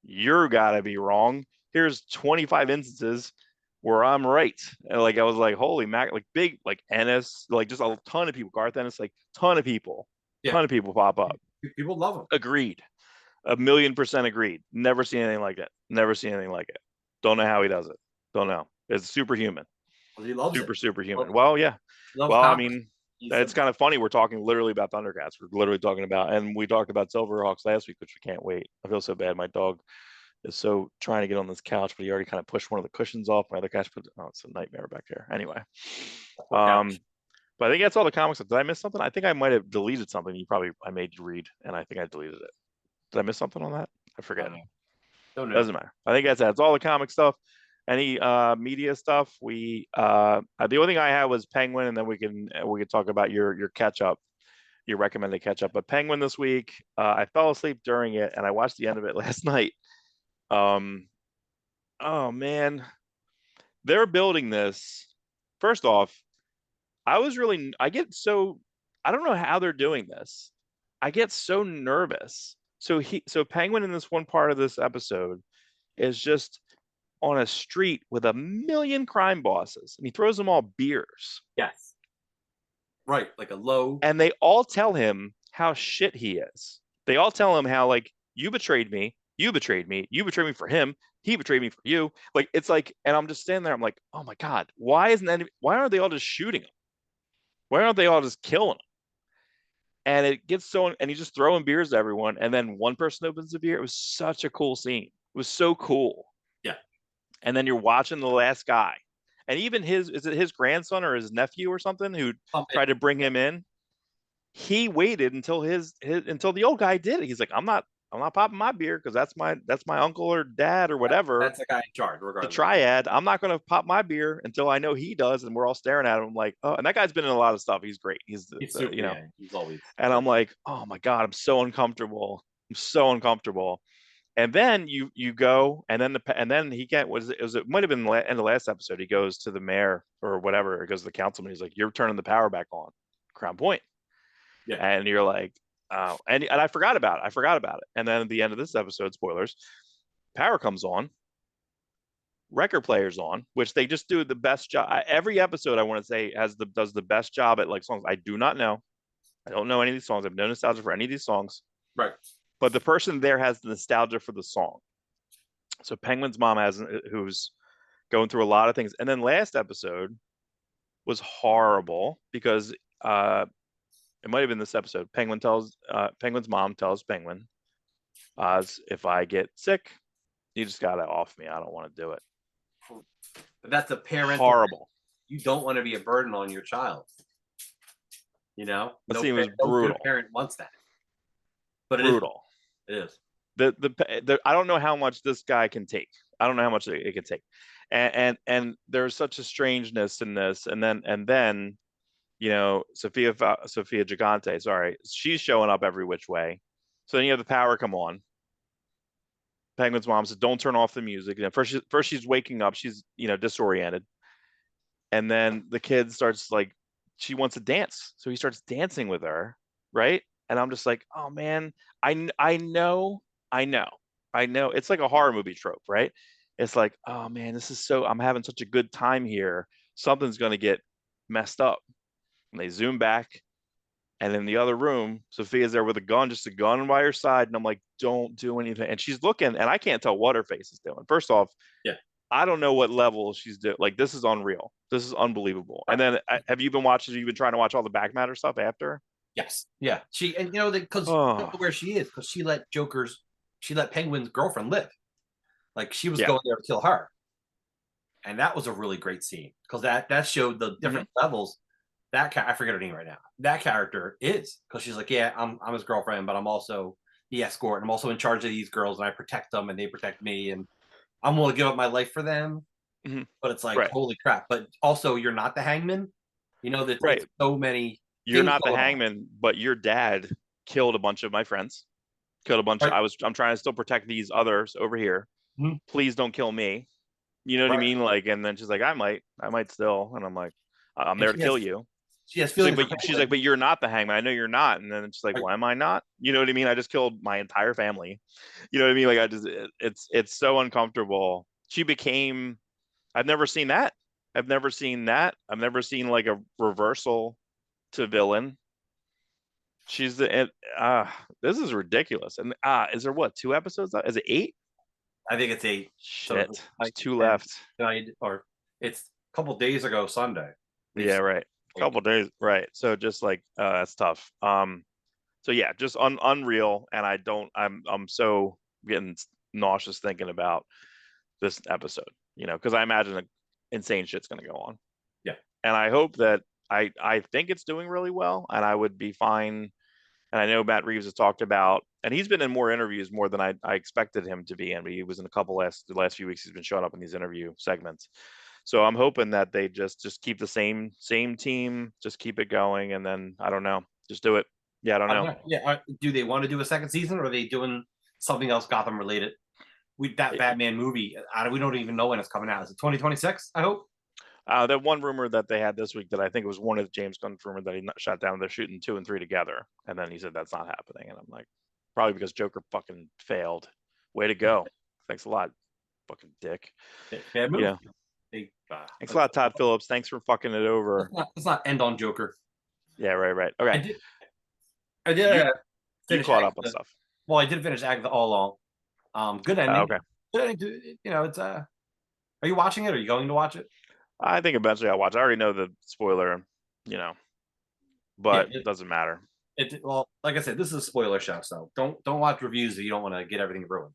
you're gotta be wrong. Here's 25 instances where I'm right. And like I was like, holy mac, like big, like Ennis, like just a ton of people, Garth Ennis, like ton of people pop up. People love him. Agreed. 1,000,000% agreed. Never seen anything like it. Never seen anything like it. Don't know how he does it. Don't know. It's superhuman. Well, he loves Superhuman. Well, yeah. Well, I mean, it's kind of funny. We're talking literally about Thundercats. We're literally talking about, and we talked about Silverhawks last week, which we can't wait. I feel so bad. My dog is so trying to get on this couch, but he already kind of pushed one of the cushions off. My other couch, oh, it's a nightmare back there. Anyway, but I think that's all the comics. Did I miss something? I think I might have deleted something. I made you read, and I think I deleted it. Did I miss something on that? I forget. Doesn't matter. I think that's all the comic stuff. Any media stuff? The only thing I had was Penguin, and then we can talk about your catch up, your recommended catch up. But Penguin this week, I fell asleep during it, and I watched the end of it last night. Oh man, they're building this. First off, I don't know how they're doing this. I get so nervous. So Penguin in this one part of this episode is just on a street with 1,000,000 crime bosses, and he throws them all beers. Yes. Right, like a low. And they all tell him how shit he is. They all tell him how, like, you betrayed me, you betrayed me, you betrayed me for him, he betrayed me for you. Like, it's like, and I'm just standing there, I'm like, oh my God, why aren't they all just shooting him? Why aren't they all just killing him? And it gets so, and he's just throwing beers to everyone, and then one person opens a beer. It was such a cool scene. It was so cool. Yeah. And then you're watching the last guy, and even is it his grandson or his nephew or something who tried to bring him in? He waited until until the old guy did it. He's like, I'm not popping my beer because that's my uncle or dad or whatever. That's the guy in charge, regardless. The triad. I'm not going to pop my beer until I know he does, and we're all staring at him like, oh. And that guy's been in a lot of stuff. He's great. He's super, you know. Yeah, he's always. And I'm like, oh my God, I'm so uncomfortable. I'm so uncomfortable. And then you go, and then he can't. It might have been in the last episode. He goes to the mayor or whatever. He goes to the councilman. He's like, you're turning the power back on, Crown Point. Yeah. And you're like, oh, and I forgot about it. And then at the end of this episode, spoilers, power comes on, record players on, which they just do the best job. Every episode, I want to say, does the best job at like songs. I do not know. I don't know any of these songs. I have no nostalgia for any of these songs. Right. But the person there has the nostalgia for the song. So Penguin's mom who's going through a lot of things. And then last episode was horrible because it might have been this episode. Penguin's mom tells Penguin, if I get sick, you just gotta off me. I don't want to do it. But that's a parent. Horrible. You don't want to be a burden on your child. You know, that scene was brutal. No parent wants that. But it brutal. It is. I don't know how much this guy can take. I don't know how much it can take. And there's such a strangeness in this. And then you know, Sophia Gigante, sorry, she's showing up every which way. So then you have the power come on. Penguin's mom says, don't turn off the music. And first she's waking up, she's, you know, disoriented. And then the kid starts like, she wants to dance. So he starts dancing with her, right? And I'm just like, oh man, I know. It's like a horror movie trope, right? It's like, oh man, I'm having such a good time here. Something's gonna get messed up. And they zoom back, and in the other room, Sophia's there with just a gun by her side. And I'm like, don't do anything. And she's looking, and I can't tell what her face is doing. First off, yeah, I don't know what level she's doing. Like, this is unreal. This is unbelievable. Right. And then have you been trying to watch all the back matter stuff after? Yes. Yeah. And you know, because where she is, because she let Penguin's girlfriend live. Like, she was going there to kill her. And that was a really great scene because that showed the different levels. I forget her name right now. That character is, because she's like, yeah, I'm his girlfriend, but I'm also the escort, and I'm also in charge of these girls, and I protect them, and they protect me, and I'm willing to give up my life for them. Mm-hmm. But it's like, holy crap! But also, you're not the hangman. You know that so many. You're not the hangman, but your dad killed a bunch of my friends. Killed a bunch. I'm trying to still protect these others over here. Mm-hmm. Please don't kill me. You know what I mean? Like, and then she's like, I might still, and I'm like, I'm there to kill you. She has feelings. She's like, but you're not the Hangman. I know you're not. And then it's like, why am I not? You know what I mean? I just killed my entire family. You know what I mean? Like it's so uncomfortable. She became. I've never seen that. I've never seen that. I've never seen like a reversal to villain. She's the. This is ridiculous. And is there what 2 episodes? Is it 8? I think it's 8. Shit, So there's 2 left. Or it's a couple days ago Sunday. Yeah, right. A couple days, right? So just like that's tough. So yeah, just unreal. And I'm so getting nauseous thinking about this episode. You know, because I imagine insane shit's gonna go on. Yeah, and I hope that I think it's doing really well, and I would be fine. And I know Matt Reeves has talked about, and he's been in more interviews more than I expected him to be in. But he was in a couple the last few weeks. He's been showing up in these interview segments. So I'm hoping that they just keep the same team, just keep it going, and then I don't know, just do it. Yeah, I don't know. Yeah, do they want to do a second season, or are they doing something else Gotham related? That Batman movie, we don't even know when it's coming out. Is it 2026? I hope. That one rumor that they had this week that I think it was one of James Gunn's rumor that he shot down. They're shooting 2 and 3 together, and then he said that's not happening. And I'm like, probably because Joker fucking failed. Way to go! Thanks a lot, fucking dick. Bad movie. Yeah. Thanks a lot, Todd Phillips. Thanks for fucking it over. Let's not end on Joker. Yeah, right. Okay. I did. You caught up on stuff. Well, I did finish Agatha all along. Good ending. Okay. Good ending. You know, it's Are you watching it? Are you going to watch it? I think eventually I'll watch. I already know the spoiler, you know, but it doesn't matter. Well, like I said, this is a spoiler show, so don't watch reviews if you don't want to get everything ruined.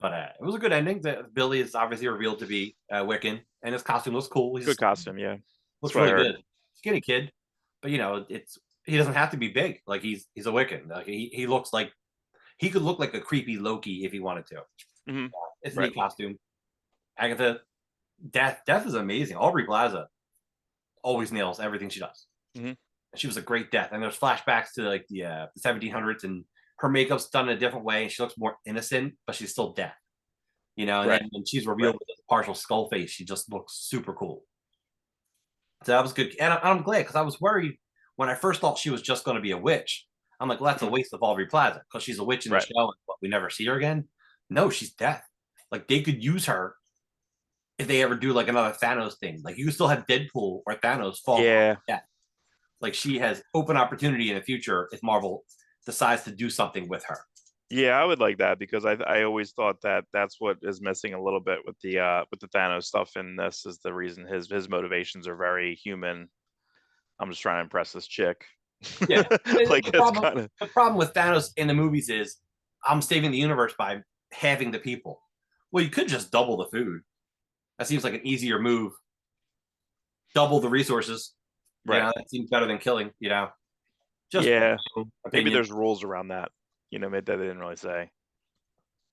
But it was a good ending. Billy is obviously revealed to be Wiccan, and his costume looks cool. Good costume, yeah. Looks really good. Skinny kid, but you know, he doesn't have to be big. Like he's a Wiccan. Like he looks like he could look like a creepy Loki if he wanted to. Mm-hmm. It's a neat costume. Agatha, Death is amazing. Aubrey Plaza always nails everything she does. Mm-hmm. She was a great Death, and there's flashbacks to like the 1700s, and her makeup's done in a different way. She looks more innocent, but she's still Death. You know, and then when she's revealed with a partial skull face, she just looks super cool. So that was good, and I'm glad because I was worried when I first thought she was just going to be a witch. I'm like, well, that's a waste of Aubrey Plaza because she's a witch in the show, and we never see her again. No, she's Death. Like they could use her if they ever do like another Thanos thing. Like you can still have Deadpool or Thanos fall. Yeah. Like she has open opportunity in the future if Marvel decides to do something with her. Yeah, I would like that because I always thought that that's what is missing a little bit with the Thanos stuff in this is the reason his motivations are very human. I'm just trying to impress this chick. Yeah. Like the problem with Thanos in the movies is I'm saving the universe by having the people. Well, you could just double the food. That seems like an easier move. Double the resources. Right. You know, that seems better than killing, you know. Just maybe there's rules around that. You know, maybe that they didn't really say.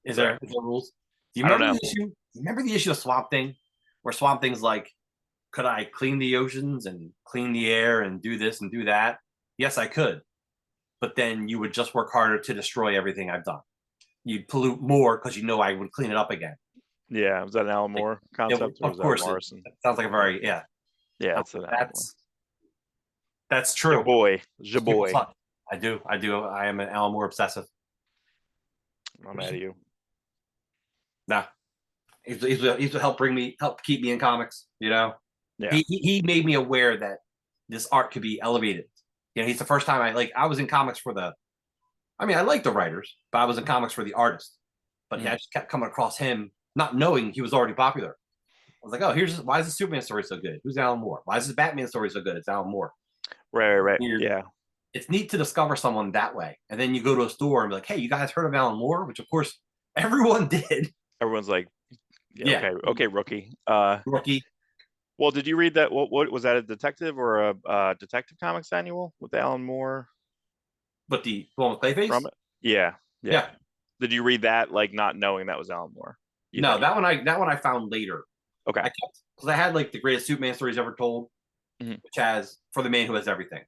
Is there rules? Do you remember the issue? Remember the issue of Swamp Thing? Where Swamp Thing's like, could I clean the oceans and clean the air and do this and do that? Yes, I could. But then you would just work harder to destroy everything I've done. You'd pollute more because you know I would clean it up again. Yeah, was that an Alan Moore concept? Of course, it sounds like a very that's true. Ja boy. I do. I am an Alan Moore obsessive. I'm mad at you. Nah, he's to help keep me in comics. You know, yeah. He made me aware that this art could be elevated. You know, he's the first time I was in comics for the. I mean, I like the writers, but I was in comics for the artist. But I just kept coming across him, not knowing he was already popular. I was like, oh, why is the Superman story so good? Who's Alan Moore? Why is the Batman story so good? It's Alan Moore. Right. Yeah. It's neat to discover someone that way. And then you go to a store and be like, hey, you guys heard of Alan Moore? Which, of course, everyone did. Everyone's like, okay, rookie. Rookie. Well, did you read that? What was that, a detective or a Detective Comics annual with Alan Moore? But the one with Clayface? From it? Yeah. Did you read that, like, not knowing that was Alan Moore? No, that one I found later. Okay. Because I had, like, the greatest Superman stories ever told, which has For the Man Who Has Everything.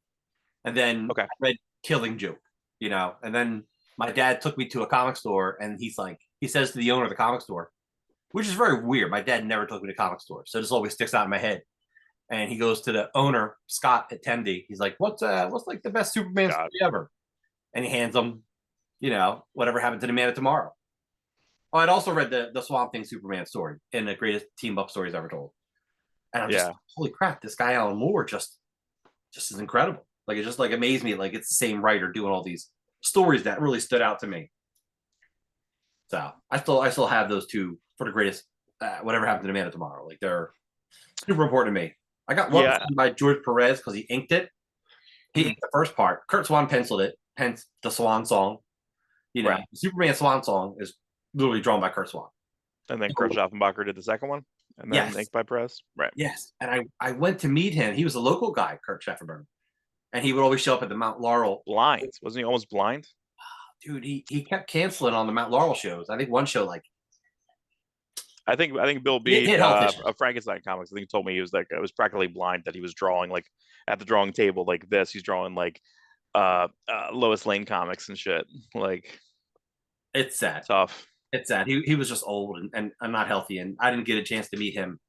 And then I read Killing Joke, you know. And then my dad took me to a comic store, and he says to the owner of the comic store, which is very weird. My dad never took me to comic stores, so this always sticks out in my head. and he goes to the owner Scott at Tendy. He's like, "What's like the best Superman story ever?" And he hands him, whatever happened to the Man of Tomorrow. Oh, I'd also read the Swamp Thing Superman story in the greatest team up stories ever told. And I'm just holy crap, this guy Alan Moore just is incredible. Like it just like amazed me. Like it's the same writer doing all these stories that really stood out to me. So I still have those two for the greatest. Whatever happened to the Man of Tomorrow? Like they're super important to me. I got one by George Perez because he inked it. He inked the first part. Kurt Swan penciled it. Hence the Swan Song. The Superman Swan Song is literally drawn by Kurt Swan. And then Kurt Schaffenbacher did the second one, and then inked by Perez. Right. Yes, and I went to meet him. He was a local guy, Kurt Schaffenberg, and he would always show up at the Mount Laurel. Blind, wasn't he? Almost blind. Dude, he kept canceling on the Mount Laurel shows. I think one show like. I think Bill B of Frankenstein Comics. I think he told me he was like it was practically blind, that he was drawing like at the drawing table like this. He's drawing like Lois Lane comics and shit. Like it's sad. Tough. It's sad. He was just old and not healthy, and I didn't get a chance to meet him.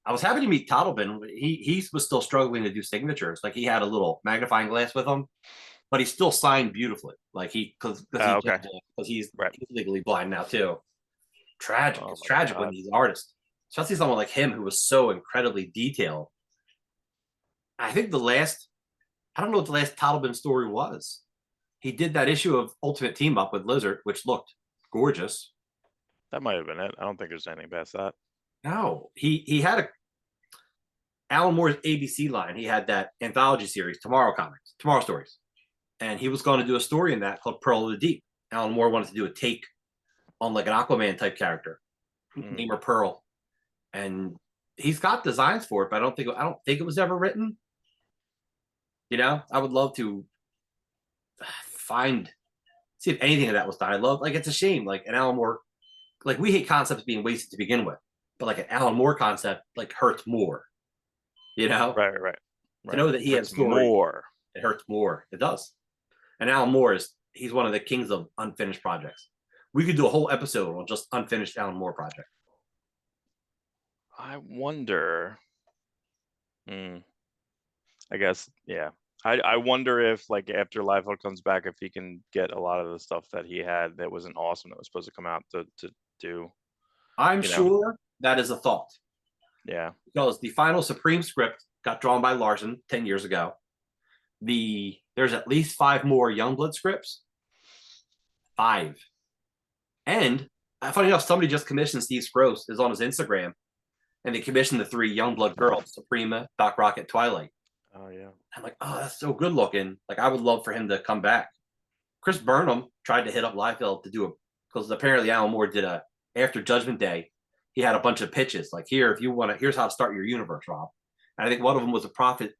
I was happy to meet Toddleben. He was still struggling to do signatures. Like he had a little magnifying glass with him, but he still signed beautifully. Like because he's legally blind now too. Tragic. It's tragic when these artists, especially someone like him who was so incredibly detailed. I think I don't know what the last Toddleben story was. He did that issue of Ultimate Team Up with Lizard, which looked gorgeous. That might have been it. I don't think there's anything past that. No, he had Alan Moore's ABC line. He had that anthology series, Tomorrow Stories, and he was going to do a story in that called Pearl of the Deep. Alan Moore wanted to do a take on like an Aquaman type character, name her Pearl, and he's got designs for it, but I don't think it was ever written. I would love to see if anything of that was done. I love, like, it's a shame, like an Alan Moore, like we hate concepts being wasted to begin with, but like an Alan Moore concept like hurts more. Right. To know that he has more, it hurts more. It does. And Alan Moore he's one of the kings of unfinished projects. We could do a whole episode on just unfinished Alan Moore project. I wonder. I guess, yeah. I wonder if, like, after Liefeld comes back, if he can get a lot of the stuff that he had that wasn't awesome that was supposed to come out to do. I'm sure that is a thought. Yeah. Because the final Supreme script got drawn by Larson 10 years ago. There's at least 5 more Youngblood scripts. 5. And funny enough, somebody just commissioned Steve Scrose is on his Instagram, and they commissioned the 3 Youngblood girls, Suprema, Doc Rocket, Twilight. Oh yeah. I'm like, oh, that's so good looking. Like I would love for him to come back. Chris Burnham tried to hit up Liefeld to do because apparently Alan Moore did after Judgment Day. He had a bunch of pitches like, here, if you want to, here's how to start your universe, Rob. And I think one of them was a Prophet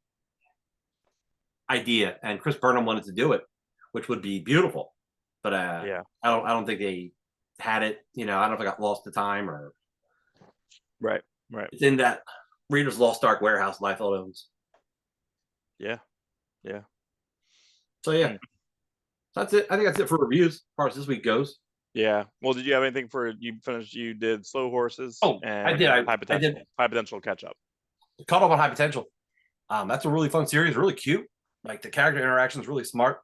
idea, and Chris Burnham wanted to do it, which would be beautiful. But I don't think they had it. I don't know if I got lost to time or. Right. It's in that Reader's Lost Ark warehouse Liefeld owns. Yeah. So yeah, that's it. I think that's it for reviews as far as this week goes. Yeah. Well, did you have anything for you did Slow Horses? Oh, and I did. I did High Potential catch up. Caught up on High Potential. That's a really fun series. Really cute. Like the character interaction is really smart.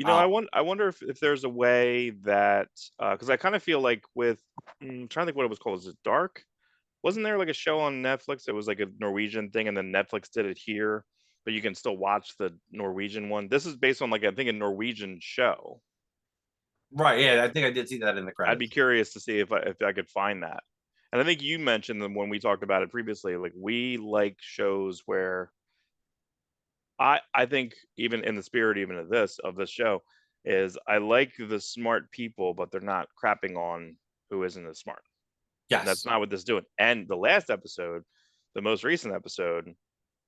I wonder if there's a way that because I kind of feel like with I'm trying to think what it was called. Is it Dark? Wasn't there like a show on Netflix? It was like a Norwegian thing, and then Netflix did it here, but you can still watch the Norwegian one. This is based on, like, I think, a Norwegian show. Right. Yeah, I think I did see that in the credits. I'd be curious to see if I could find that. And I think you mentioned them when we talked about it previously. Like, we like shows where I think, even in the spirit even of this show, is I like the smart people, but they're not crapping on who isn't as smart. Yes. That's not what this is doing. And the last episode, the most recent episode,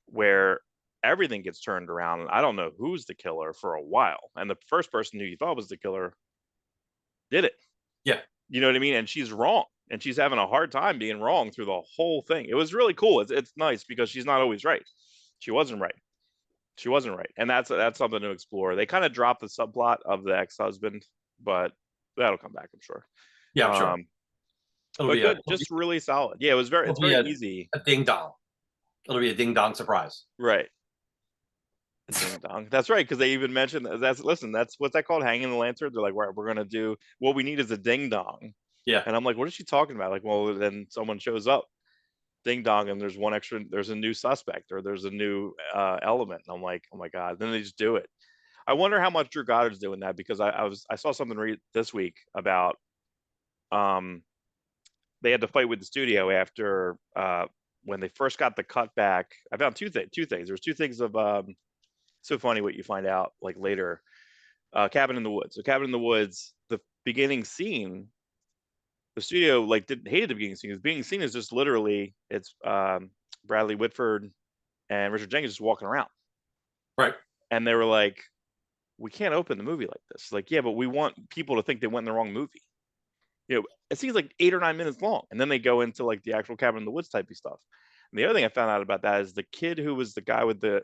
where everything gets turned around, and I don't know who's the killer for a while. And the first person who you thought was the killer did it. Yeah. You know what I mean? And she's wrong. And she's having a hard time being wrong through the whole thing. It was really cool. It's nice because she's not always right. She wasn't right. And that's something to explore. They kind of dropped the subplot of the ex-husband, but that'll come back, I'm sure. Yeah, I'm sure. But good, just really solid. Yeah, it's very easy. A ding dong. It'll be a ding dong surprise. Right. Ding dong. That's right, because they even mentioned that's listen, that's what's that called? Hanging the lantern. They're like, we're gonna do what we need is a ding dong. Yeah. And I'm like, what is she talking about? Like, well, then someone shows up, ding dong, and there's a new suspect or there's a new element. And I'm like, oh my God. Then they just do it. I wonder how much Drew Goddard's doing that, because I saw something this week about they had to fight with the studio after when they first got the cut back. I found two things. There's two things of so funny what you find out like later. Cabin in the Woods. So Cabin in the Woods, the beginning scene, the studio like hated the beginning scene. The beginning scene is just literally it's Bradley Whitford and Richard Jenkins just walking around. Right. And they were like, we can't open the movie like this. Like, yeah, but we want people to think they went in the wrong movie. You know, it seems like 8 or 9 minutes long, and then they go into like the actual Cabin in the Woods type of stuff. And the other thing I found out about that is the kid who was the guy with the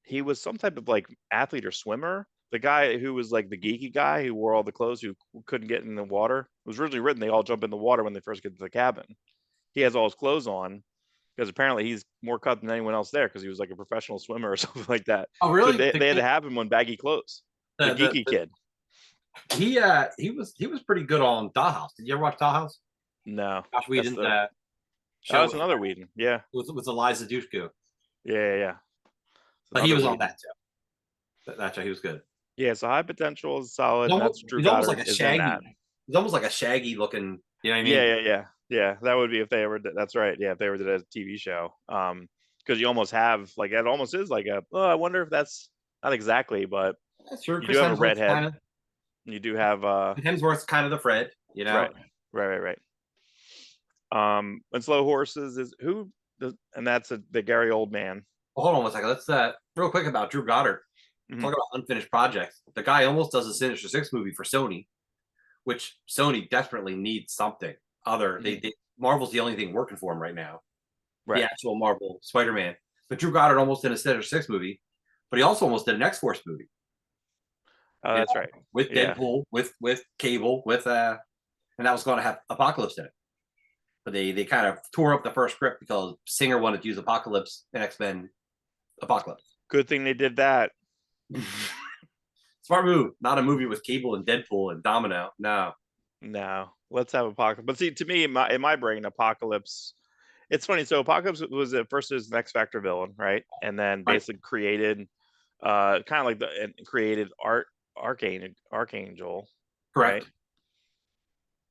he was some type of like athlete or swimmer. The guy who was like the geeky guy who wore all the clothes, who couldn't get in the water. It was originally written they all jump in the water when they first get to the cabin. He has all his clothes on because apparently he's more cut than anyone else there because he was like a professional swimmer or something like that. Oh, really? So they had to have him on baggy clothes. The geeky kid. He was pretty good on Dollhouse. Did you ever watch Dollhouse? No. Josh Whedon. That was another Whedon. Yeah. With Eliza Dushku. Yeah. But he was on that too. That's why he was good. Yeah, so High Potential is solid. He's Drew Goddard like a shaggy. He's almost like a shaggy looking. You know what I mean? Yeah. That would be if they ever did. That's right. Yeah, if they ever did a TV show. Because you almost have like it almost is like a. Oh, I wonder if that's not exactly, but that's true. You do have a redhead. You do have Hemsworth's kind of the Fred. You know. Right. And Slow Horses is who, and that's the Gary Oldman. Well, hold on 1 second. Let's real quick about Drew Goddard. Talk about unfinished projects. The guy almost does a Sinister Six movie for Sony, which Sony desperately needs something other. Marvel's the only thing working for him right now. Right. The actual Marvel Spider-Man. But Drew Goddard almost did a Sinister Six movie, but he also almost did an X-Force movie. Oh, that's right. With Deadpool, with Cable, and that was going to have Apocalypse in it. But they kind of tore up the first script because Singer wanted to use Apocalypse and X-Men Apocalypse. Good thing they did that. Smart move. Not a movie with Cable and Deadpool and Domino. No. Let's have Apocalypse. But see, to me, in my brain, Apocalypse. It's funny. So Apocalypse was at first as an X Factor villain, right? And then basically created, kind of like created Archangel. Correct. Right?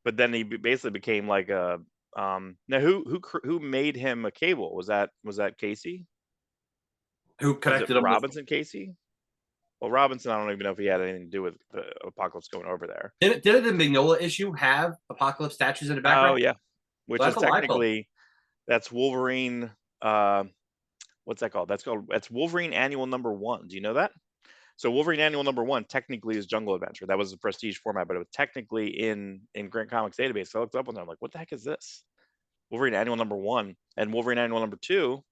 But then he basically became like a. Now who made him a Cable? Was that Casey? Who connected him? Robinson Casey? Well, Robinson, I don't even know if he had anything to do with the Apocalypse going over there. Did the Mignola issue have Apocalypse statues in the background? Oh yeah, which is technically that's Wolverine. What's that called? That's Wolverine Annual #1. Do you know that? So Wolverine Annual #1 technically is Jungle Adventure. That was a prestige format, but it was technically in Grant Comics database. So I looked up on there. I'm like, what the heck is this? Wolverine Annual #1 and Wolverine Annual #2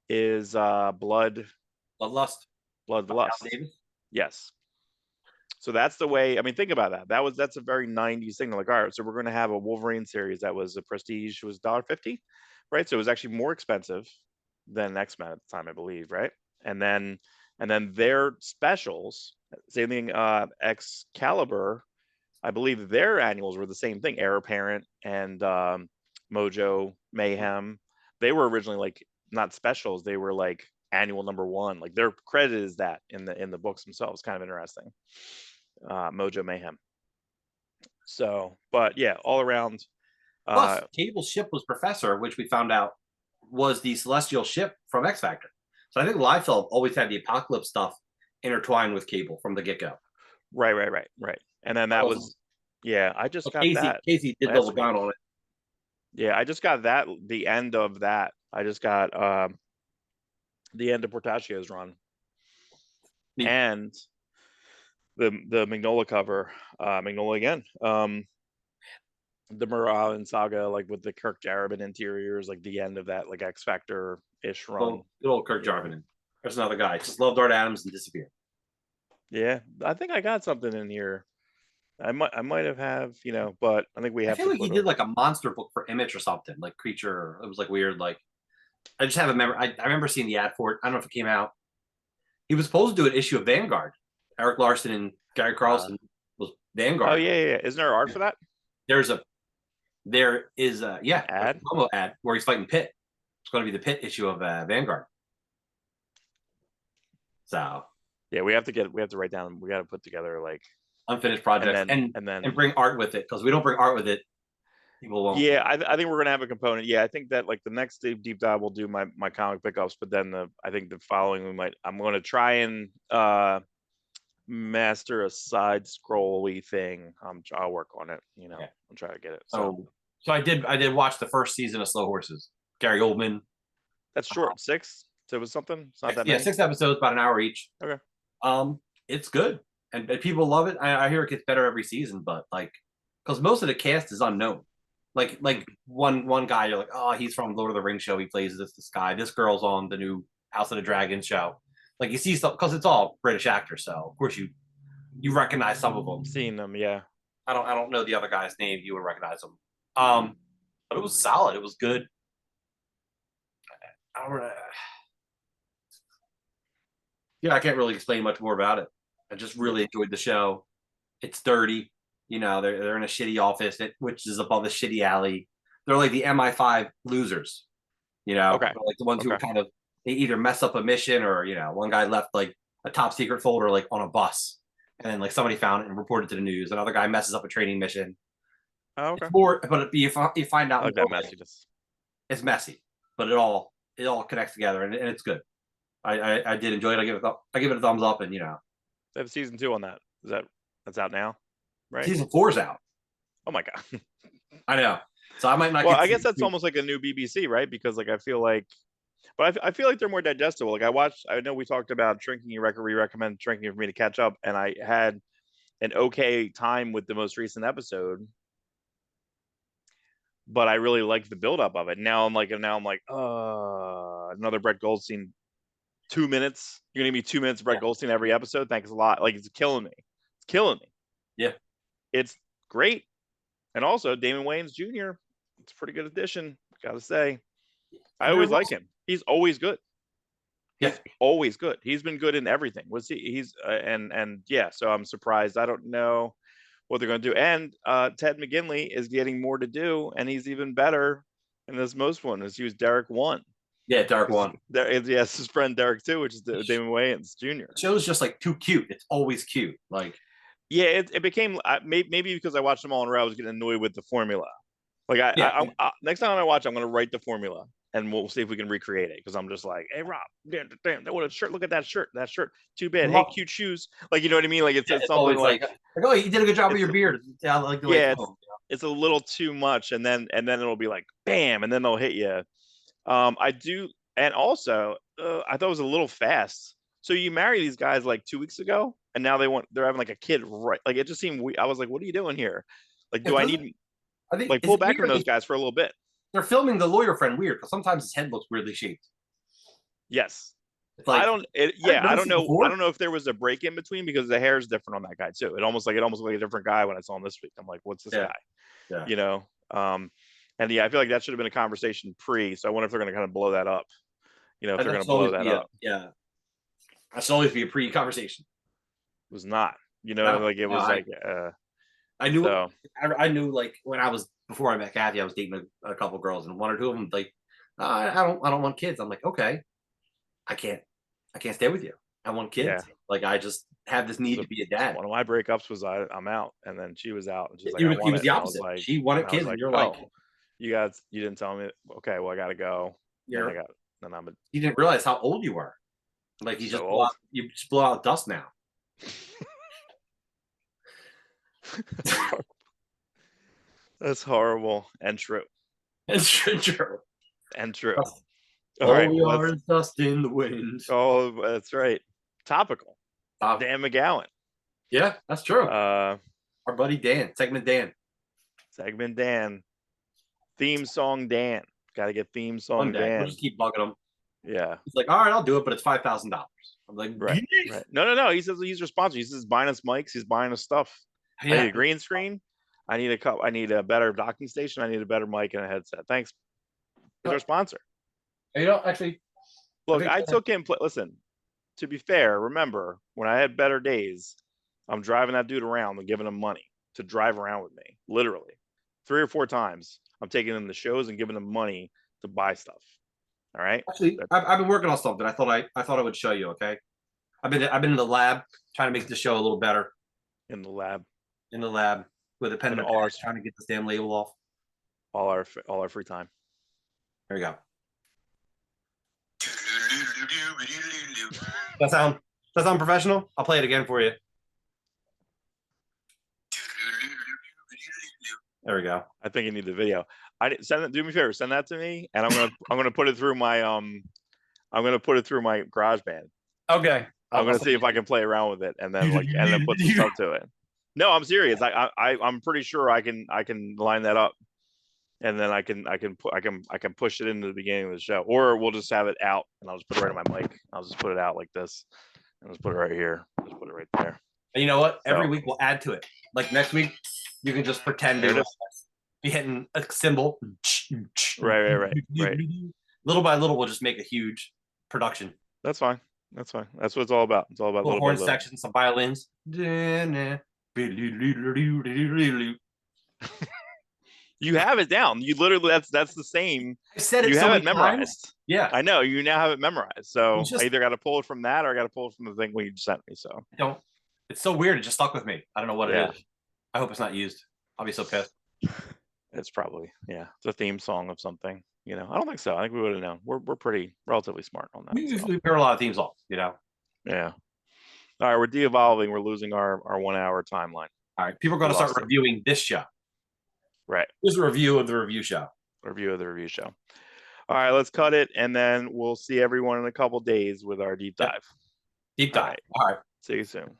is Bloodlust. Yes. So that's the way. I mean, think about that. That's a very 90s thing. They're like, all right, so we're going to have a Wolverine series that was a prestige. It was $1.50, right? So it was actually more expensive than X-Men at the time, I believe, right? And then their specials, same thing. Excalibur, I believe their annuals were the same thing. Heir Apparent and Mojo Mayhem. They were originally like not specials. They were like Annual #1. Like their credit is that in the books themselves. Kind of interesting. Mojo Mayhem. So, but yeah, all around. Plus, Cable's ship was Professor, which we found out was the celestial ship from X Factor. So I think Liefeld always had the Apocalypse stuff intertwined with Cable from the get-go. Right. And then that was, I just got that. Casey did double down on it. Yeah, I just got that. The end of that. I just got the end of Portacio's run. And the Mignola cover, Mignola again. The Morale saga, like with the Kirk Jarabin interiors, like the end of that, like X Factor-ish run. Good old Kirk Jarabin. There's another guy. Just loved Art Adams and disappeared. Yeah, I think I got something in here. I might have, but I think we have. I feel like he did like a monster book for Image or something, like Creature. It was like weird, like I just have a member. I remember seeing the ad for it. I don't know if it came out. He was supposed to do an issue of Vanguard. Eric Larson and Gary Carlson was Oh Vanguard. yeah. Isn't there art for that? There is a Ad? a promo ad where he's fighting Pitt. It's going to be the Pitt issue of Vanguard. So Yeah, we have to write down. We got to put together like unfinished projects and bring art with it, because we don't bring art with it, people won't. Yeah, I think we're gonna have a component. Yeah, I think that like the next deep dive we'll do my comic pickups, but then I think the following I'm going to try and master a side scrolly thing. I'll work on it. Yeah. I'll try to get it. So I did watch the first season of Slow Horses. Gary Oldman. That's short. 6. So it was something. It's not that many. 6 episodes, about an hour each. Okay. It's good, and people love it. I hear it gets better every season, but like, because most of the cast is unknown. Like one guy, you're like, oh, he's from Lord of the Rings show. He plays this guy. This girl's on the new House of the Dragon show. Like you see stuff because it's all British actors, so of course you recognize some of them. Seen them, yeah. I don't know the other guy's name. You would recognize him. But it was solid. It was good. Yeah, I can't really explain much more about it. I just really enjoyed the show. It's dirty. They're in a shitty office, which is above a shitty alley. They're like the MI5 losers. Okay. They're like the ones who kind of, they either mess up a mission or one guy left like a top secret folder like on a bus, and then like somebody found it and reported to the news. Another guy messes up a training mission. Oh, okay. But you find out like that messiness. It's messy, but it all connects together, and it's good. I did enjoy it. I give it a thumbs up, and They have season 2 on that. That's out now, right? Season 4's out. Oh my god. I know. So I might not. Well, I guess that's almost like a new BBC, right? Because like I feel like they're more digestible. Like I know we talked about Shrinking. You recommend Shrinking for me to catch up, and I had an okay time with the most recent episode, but I really liked the buildup of it. Now I'm like, another Brett Goldstein 2 minutes. You're gonna give me 2 minutes of Brett Goldstein every episode. Thanks a lot. Like it's killing me. Yeah, it's great. And also Damon Wayans Jr. It's a pretty good addition. Gotta say, I always like him. He's always good. He's always good. He's been good in everything. He's yeah. So I'm surprised. I don't know what they're going to do. And Ted McGinley is getting more to do, and he's even better in this most one. As he was Derek 1. Yeah, Derek 1. Yes, his friend Derek 2, which is Damon Wayans Jr. The show's just like too cute. It's always cute. Like, yeah, it became maybe because I watched them all in a row, I was getting annoyed with the formula. Like I next time I watch, I'm going to write the formula, and we'll see if we can recreate it. Because I'm just like, hey Rob, damn, what a shirt! Look at that shirt. Too bad. Hey, cute shoes. Like, you know what I mean? Like it's something like oh, you did a good job with your beard. Yeah, like the way it's a little too much, and then it'll be like bam, and then they'll hit you. I do, and also I thought it was a little fast. So you marry these guys like 2 weeks ago, and now they're having like a kid, right? Like it just seemed weird. I was like, what are you doing here? Like, do I need like pull back from those guys for a little bit? They're filming the lawyer friend weird because sometimes his head looks weirdly shaped. Yes. Like, I don't know if there was a break in between, because the hair is different on that guy too. It almost looked like a different guy when I saw him this week. I'm like, what's this guy? Yeah. And yeah, I feel like that should have been a conversation pre. So I wonder if they're going to kind of blow that up. If they're going to blow that up. Yeah. That should always be a pre-conversation. It was not, like it was like. I knew. So. I knew, like when I was, before I met Kathy, I was dating a couple girls, and one or two of them like, I don't want kids. I'm like, okay, I can't stay with you. I want kids. Yeah. Like I just have this need to be a dad. One of my breakups was I'm out, and then she was out, and she's like, he was the opposite. Like, she wanted kids, and you're like, you didn't tell me. Okay, well I gotta go. You didn't realize how old you were. Like you just blow out dust now. That's horrible and true. It's true. And true. All right, we are dust in the wind. Oh, that's right. Topical. Dan McGowan. Yeah, that's true. Our buddy Dan, Segment Dan. Theme song Dan. Got to get theme song Dan. We'll just keep bugging him. Yeah. He's like, all right, I'll do it, but it's $5,000. I'm like, right. No. He says he's responsible. He says he's buying us mics. He's buying us stuff. Yeah. I need a green screen. I need a better docking station. I need a better mic and a headset. Thanks. He's our sponsor. You know, actually, Look, think I that- took him. Listen, to be fair, remember when I had better days, I'm driving that dude around and giving him money to drive around with me, literally 3 or 4 times. I'm taking him to shows and giving him money to buy stuff. All right. actually, I've been working on something. I thought I would show you. Okay, I've been in the lab trying to make the show a little better. In the lab. In the lab with a pen and a all our pad, trying to get this damn label off. all our free time. There you go. That sound professional? I'll play it again for you. There we go. I think you need the video. I didn't send it. Do me a favor, send that to me, and I'm gonna put it through my I'm gonna put it through my GarageBand. Okay. I'm gonna see if I can play around with it and then put some stuff to it. No, I'm serious. I'm pretty sure I can line that up, and then I can push it into the beginning of the show, or we'll just have it out and I'll just put it right on my mic. I'll just put it out like this, and just put it right here. Just put it right there. And you know what? Every So- week we'll add to it. Like next week, you can just pretend There it to is. be hitting a cymbal. Right. Little by little, we'll just make a huge production. That's fine. That's fine. That's what it's all about. It's all about Little little by horn little. sections, some violins. You have it down. You literally that's the same. I said it You so have many it memorized. times. Yeah. I know you now have it memorized. So It's just- I either got to pull it from that or I got to pull it from the thing we sent me. So Don't. It's so weird. It just stuck with me. I don't know what Yeah. it is. I hope it's not used. I'll be so pissed. it's probably it's a theme song of something. You know, I don't think so. I think we would have known. We're pretty relatively smart on that. We So, hear a lot of themes off, you know. yeah. All right, we're de-evolving. We're losing our 1 hour timeline. All right. People are going to start Lost it. reviewing this show. Right. Here's a review of the review show. Review of the review show. All right, let's cut it, and then we'll see everyone in a couple days with our deep dive. Deep All dive. right. All right. See you soon.